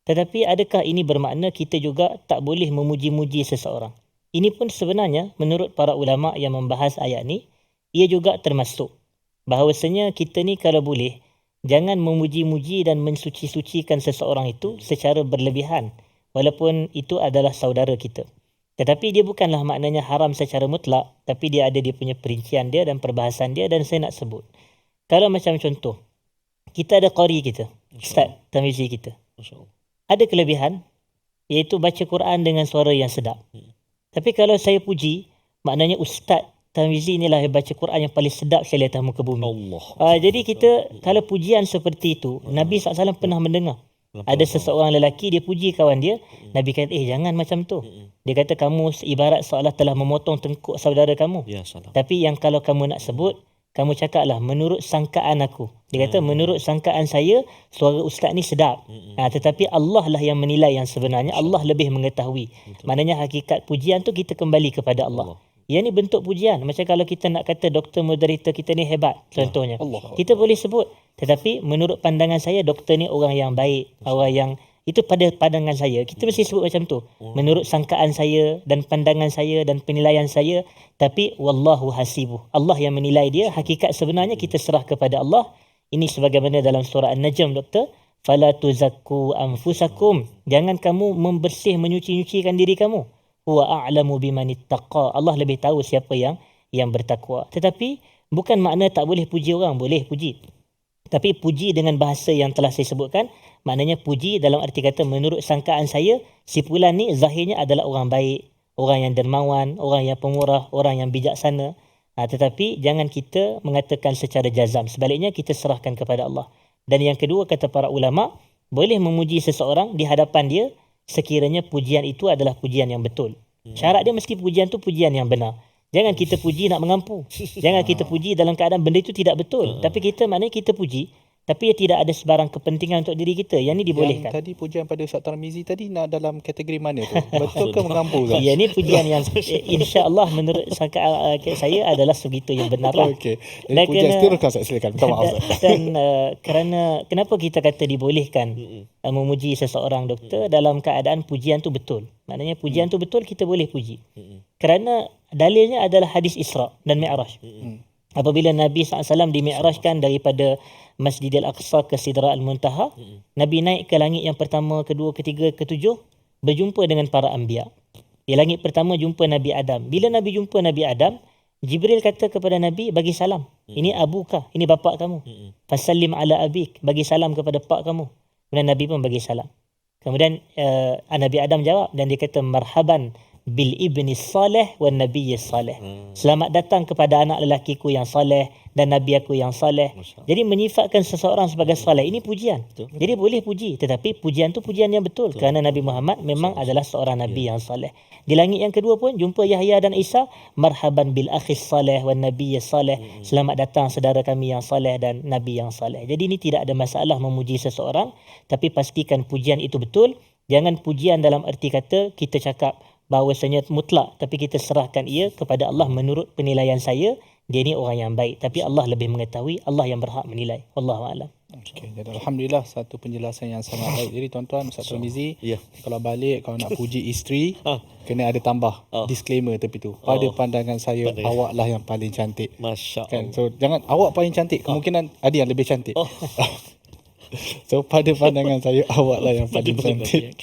Tetapi adakah ini bermakna kita juga tak boleh memuji-muji seseorang? Ini pun sebenarnya menurut para ulama yang membahas ayat ni, ia juga termasuk bahawasanya kita ni kalau boleh jangan memuji-muji dan mensuci-sucikan seseorang itu secara berlebihan. Walaupun itu adalah saudara kita. Tetapi dia bukanlah maknanya haram secara mutlak. Tapi dia ada dia punya perincian dia dan perbahasan dia, dan saya nak sebut. Kalau macam contoh, kita ada qari kita, Ustaz Tamizi kita. Ada kelebihan, iaitu baca Quran dengan suara yang sedap. Tapi kalau saya puji, maknanya Ustaz Tamizi inilah yang baca Quran yang paling sedap saya lihat atas muka bumi. Jadi kita, kalau pujian seperti itu, Nabi SAW pernah mendengar. Ada seseorang lelaki, dia puji kawan dia. Nabi kata, jangan macam tu. Dia kata, kamu ibarat seolah telah memotong tengkuk saudara kamu. Tapi yang kalau kamu nak sebut, kamu cakaplah, menurut sangkaan aku. Dia kata, menurut sangkaan saya, suara ustaz ni sedap. Tetapi Allah lah yang menilai yang sebenarnya. Allah lebih mengetahui. Maknanya hakikat pujian tu kita kembali kepada Allah. Yang ni bentuk pujian. Macam kalau kita nak kata doktor moderator kita ni hebat, contohnya. Kita boleh sebut. Tetapi menurut pandangan saya, doktor ni orang yang baik. Orang yang, itu pada pandangan saya. Kita mesti sebut macam tu. Menurut sangkaan saya dan pandangan saya dan penilaian saya. Tapi wallahu hasibuh. Allah yang menilai dia. Hakikat sebenarnya kita serah kepada Allah. Ini sebagaimana dalam surah An-Najm, doktor. Fala tuzakku anfusakum. Jangan kamu membersih, menyuci-nyucikan diri kamu. Huwa a'lamu bimanittaqa. Allah lebih tahu siapa yang bertakwa. Tetapi bukan makna tak boleh puji orang, boleh puji. Tapi puji dengan bahasa yang telah saya sebutkan, maknanya puji dalam arti kata menurut sangkaan saya, si fulan ni zahirnya adalah orang baik, orang yang dermawan, orang yang pemurah, orang yang bijaksana. Tetapi jangan kita mengatakan secara jazam. Sebaliknya kita serahkan kepada Allah. Dan yang kedua, kata para ulama, boleh memuji seseorang di hadapan dia sekiranya pujian itu adalah pujian yang betul. Syarat dia mesti pujian tu pujian yang benar. Jangan kita puji nak mengampu. Jangan kita puji dalam keadaan benda itu tidak betul. Tapi kita maknanya kita puji tapi ia tidak ada sebarang kepentingan untuk diri kita. Yang ni dibolehkan. Yang tadi pujian pada Ustaz Tarmizi tadi nak dalam kategori mana tu? Betul ke mengampu Ustaz? Ya, ni pujian yang insya-Allah menurut saya adalah segitu yang benar lah. Okey. Jadi pujian seteruskan Ustaz, silakan. Minta maaf Ustaz. Dan kerana kenapa kita kata dibolehkan memuji seseorang doktor dalam keadaan pujian tu betul. Maknanya pujian tu betul, kita boleh puji. Kerana dalilnya adalah hadis Isra dan Mi'raj. Apabila Nabi SAW dimi'rajkan daripada Masjidil Aqsa ke Sidra Al-Muntaha, Nabi naik ke langit yang pertama, kedua, ketiga, ketujuh, berjumpa dengan para anbiya. Di langit pertama jumpa Nabi Adam. Bila Nabi jumpa Nabi Adam, Jibril kata kepada Nabi, bagi salam. Ini abuka, ini bapak kamu. Fasallim ala abik, bagi salam kepada pak kamu. Kemudian Nabi pun bagi salam. Kemudian Nabi Adam jawab dan dia kata, marhaban bil ibni salih wan nabiyyi salih. Selamat datang kepada anak lelakiku yang saleh dan nabi aku yang saleh. Jadi menyifatkan seseorang sebagai saleh ini pujian. Jadi boleh puji, tetapi pujian tu pujian yang betul kerana Nabi Muhammad memang adalah seorang nabi yang saleh. Di langit yang kedua pun jumpa Yahya dan Isa, marhaban bil akhis salih wan nabiyyi salih. Selamat datang saudara kami yang saleh dan nabi yang saleh. Jadi ini tidak ada masalah memuji seseorang, tapi pastikan pujian itu betul. Jangan pujian dalam erti kata kita cakap bahawasanya mutlak, tapi kita serahkan ia kepada Allah menurut penilaian saya, dia ni orang yang baik, tapi Allah lebih mengetahui, Allah yang berhak menilai. Wallahu a'lam. Okey, jadi alhamdulillah satu penjelasan yang sangat baik. Jadi tuan-tuan, Ustaz Tarmizi, kalau balik kalau nak puji isteri, kena ada tambah disclaimer tepi tu. Pada pandangan saya, awaklah yang paling cantik. Masya-Allah. Kan? So jangan awak paling cantik, kemungkinan ada yang lebih cantik. So pada pandangan saya, awaklah yang paling cantik.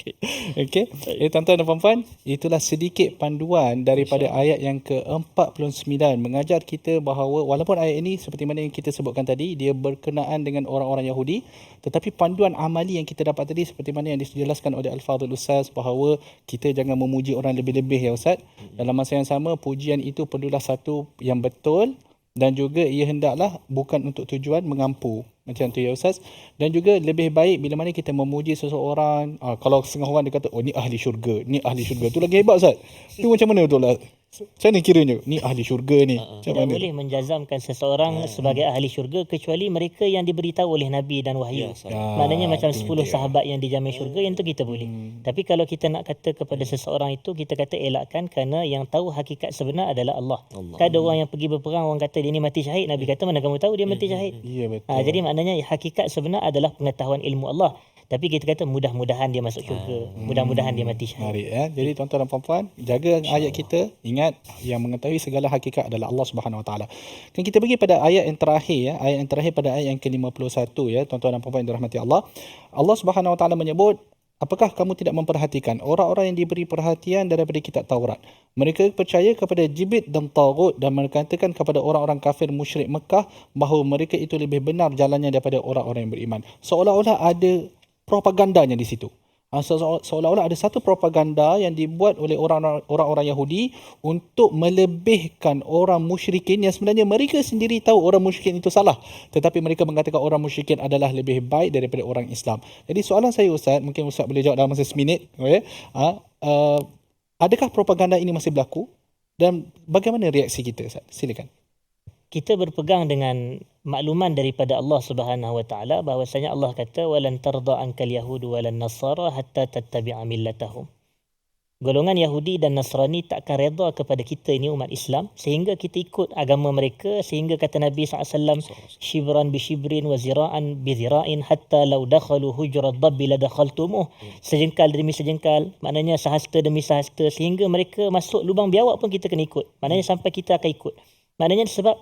Okey. Tuan-tuan dan puan-puan, itulah sedikit panduan daripada ayat yang ke-49 mengajar kita bahawa walaupun ayat ini seperti mana yang kita sebutkan tadi, dia berkenaan dengan orang-orang Yahudi, tetapi panduan amali yang kita dapat tadi seperti mana yang dijelaskan oleh Al-Fadhil Ustaz bahawa kita jangan memuji orang lebih-lebih ya Ustaz. Dalam masa yang sama, pujian itu perlulah satu yang betul dan juga ia hendaklah bukan untuk tujuan mengampu. Macam tu ya Ustaz. Dan juga lebih baik bila mana kita memuji seseorang, kalau setengah orang dia kata, oh ni ahli syurga, ni ahli syurga, tu lagi hebat Ustaz. Tu macam mana tu lah? Macam mana kiranya? Ni ahli syurga ni. Tidak boleh menjazamkan seseorang sebagai ahli syurga kecuali mereka yang diberitahu oleh Nabi dan wahyu. Maknanya macam 10 sahabat yang dijamin syurga, yang tu kita boleh. Tapi kalau kita nak kata kepada seseorang itu, kita kata elakkan kerana yang tahu hakikat sebenar adalah Allah. Tak ada orang yang pergi berperang, orang kata dia ni mati syahid. Nabi kata, mana kamu tahu dia mati syahid? Ya, betul. Jadi maknanya hakikat sebenar adalah pengetahuan ilmu Allah. Tapi kita kata mudah-mudahan dia masuk syurga, mudah-mudahan dia mati syahid. Menarik ya. Jadi tuan-tuan dan puan-puan, jaga ayat kita, ingat yang mengetahui segala hakikat adalah Allah Subhanahu Wa Taala. Dan kita pergi pada ayat yang terakhir ya, ayat yang terakhir pada ayat yang ke-51 ya, tuan-tuan dan puan-puan yang dirahmati Allah. Allah Subhanahu Wa Taala menyebut, apakah kamu tidak memperhatikan orang-orang yang diberi perhatian daripada kitab Taurat? Mereka percaya kepada Jibit dan Taghut dan mengatakan kepada orang-orang kafir musyrik Mekah bahawa mereka itu lebih benar jalannya daripada orang-orang yang beriman. Seolah-olah ada propagandanya di situ. Seolah-olah ada satu propaganda yang dibuat oleh orang-orang Yahudi untuk melebihkan orang musyrikin yang sebenarnya mereka sendiri tahu orang musyrikin itu salah, tetapi mereka mengatakan orang musyrikin adalah lebih baik daripada orang Islam. Jadi soalan saya Ustaz, mungkin Ustaz boleh jawab dalam masa seminit, okay? Adakah propaganda ini masih berlaku dan bagaimana reaksi kita Ustaz? Silakan. Kita berpegang dengan makluman daripada Allah Subhanahu Wa Taala bahwasanya Allah kata walan tarda ankal yahudu walan nasara hatta tattabi'a millatahum. Golongan Yahudi dan Nasrani takkan redha kepada kita ini umat Islam sehingga kita ikut agama mereka, sehingga kata Nabi SAW, shibran bi shibrin wa zira'an bi zira'in hatta law dakhalu hujrat dabbi la dakhaltumuh. Sejengkal demi sejengkal, maknanya sehasta demi sehasta, sehingga mereka masuk lubang biawak pun kita kena ikut. Maknanya sampai kita akan ikut. Maknanya sebab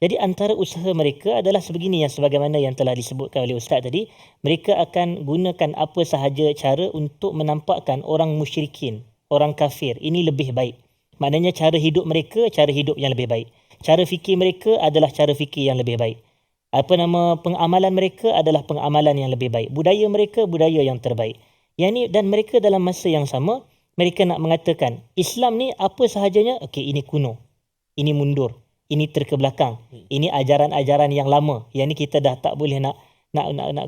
jadi antara usaha mereka adalah sebegini, yang sebagaimana yang telah disebutkan oleh Ustaz tadi, mereka akan gunakan apa sahaja cara untuk menampakkan orang musyrikin, orang kafir ini lebih baik. Maknanya cara hidup mereka, cara hidup yang lebih baik. Cara fikir mereka adalah cara fikir yang lebih baik. Pengamalan mereka adalah pengamalan yang lebih baik. Budaya mereka, budaya yang terbaik. Yang ni, dan mereka dalam masa yang sama, mereka nak mengatakan, Islam ni apa sahajanya, okey, ini kuno, ini mundur, ini terkebelakang, ini ajaran-ajaran yang lama, yang ni kita dah tak boleh nak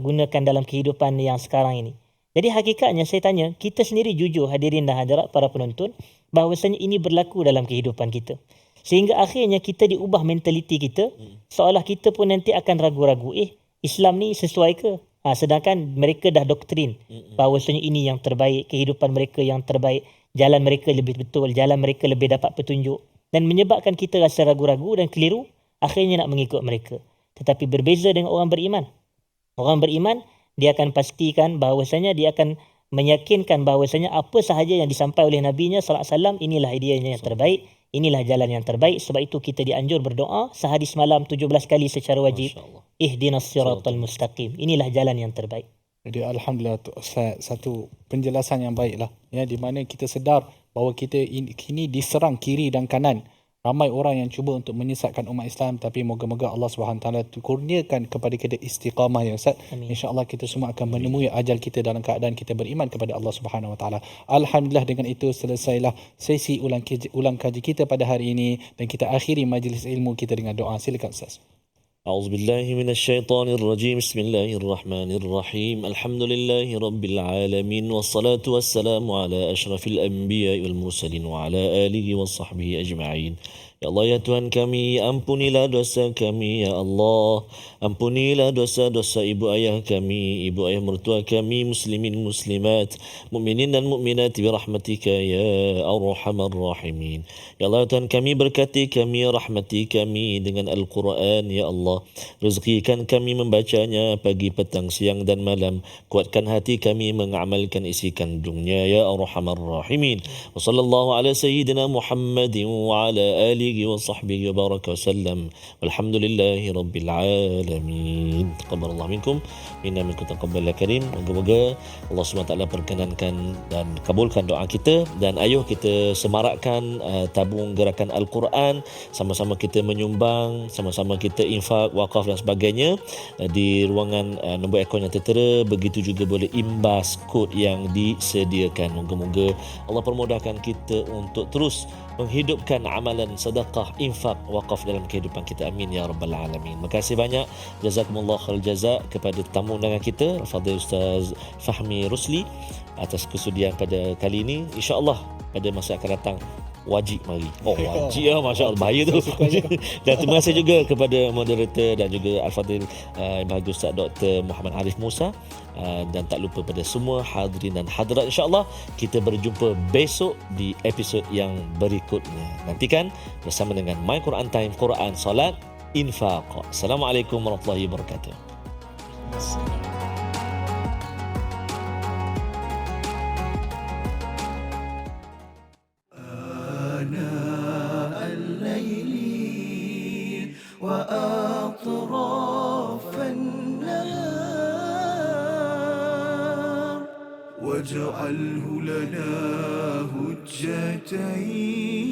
gunakan dalam kehidupan yang sekarang ini. Jadi hakikatnya saya tanya, kita sendiri jujur hadirin dan hadirat para penonton, bahawasanya ini berlaku dalam kehidupan kita. Sehingga akhirnya kita diubah mentaliti kita, seolah kita pun nanti akan ragu-ragu, Islam ni sesuai ke? Sedangkan mereka dah doktrin bahawasanya ini yang terbaik, kehidupan mereka yang terbaik, jalan mereka lebih betul, jalan mereka lebih dapat petunjuk, dan menyebabkan kita rasa ragu-ragu dan keliru, akhirnya nak mengikut mereka. Tetapi berbeza dengan orang beriman. Orang beriman, dia akan pastikan bahawasanya dia akan meyakinkan bahawasanya apa sahaja yang disampaikan oleh Nabi-Nya sallallahu alaihi wasallam, inilah ideanya yang terbaik, inilah jalan yang terbaik. Sebab itu kita dianjur berdoa sehari semalam 17 kali secara wajib. Ihdinas siratal mustaqim. Inilah jalan yang terbaik. Jadi Alhamdulillah tu Ustaz, satu penjelasan yang baiklah, ya, di mana kita sedar bahawa kita kini diserang kiri dan kanan. Ramai orang yang cuba untuk menyesatkan umat Islam, tapi moga-moga Allah SWT kurniakan kepada kita istiqamah, ya Ustaz. InsyaAllah kita semua akan menemui ajal kita dalam keadaan kita beriman kepada Allah SWT. Alhamdulillah, dengan itu selesailah sesi ulang kaji kita pada hari ini, dan kita akhiri majlis ilmu kita dengan doa. Silakan Ustaz. أعوذ بالله من الشيطان الرجيم بسم الله الرحمن الرحيم الحمد لله رب العالمين والصلاة والسلام على أشرف الأنبياء والمرسلين وعلى آله وصحبه أجمعين. Ya Allah, ya Tuhan kami, ampunilah dosa kami, ya Allah. Ampunilah dosa-dosa ibu ayah kami, ibu ayah mertua kami, muslimin muslimat, mukminin dan mukminat birahmatika ya arhamar rahimin. Ya Allah, Tuhan kami, berkati kami, rahmati kami dengan Al-Quran, ya Allah. Rezekikan kami membacanya pagi, petang, siang dan malam. Kuatkan hati kami mengamalkan isi kandungnya, ya arhamar rahimin. Wa sallallahu ala sayyidina Muhammadin wa ala alihi wa sahbihi wa baraka wa sallam. Walhamdulillahi rabbil alamin. Taqabbalallahu minkum, inna minkum taqabbal karim. Moga-moga Allah SWT perkenankan dan kabulkan doa kita, dan ayuh kita semarakkan tabung gerakan Al-Quran, sama-sama kita menyumbang, sama-sama kita infak, wakaf dan sebagainya di ruangan nombor akaun yang tertera. Begitu juga boleh imbas kod yang disediakan. Moga-moga Allah permudahkan kita untuk terus menghidupkan amalan sedekah, infak, wakaf dalam kehidupan kita. Amin ya rabbal alamin. Terima kasih banyak. Jazakumullah khair jaza kepada tamu undangan kita, Al-Fadhil Ustaz Fahmi Rusli, atas kesudian pada kali ini. InsyaAllah pada masa akan datang wajib mari. Wajib ya, masya-Allah, bahaya tu. Dan terima kasih juga kepada moderator dan juga Al-Fadhil Bahagia Ustaz Dr. Muhammad Arif Musa, dan tak lupa pada semua hadirin dan hadirat. InsyaAllah kita berjumpa besok di episod yang berikutnya. Nantikan bersama dengan My Quran Time, Quran, Salat, Infaq. Assalamualaikum warahmatullahi wabarakatuh. وأطراف النهار واجعله لنا هجتين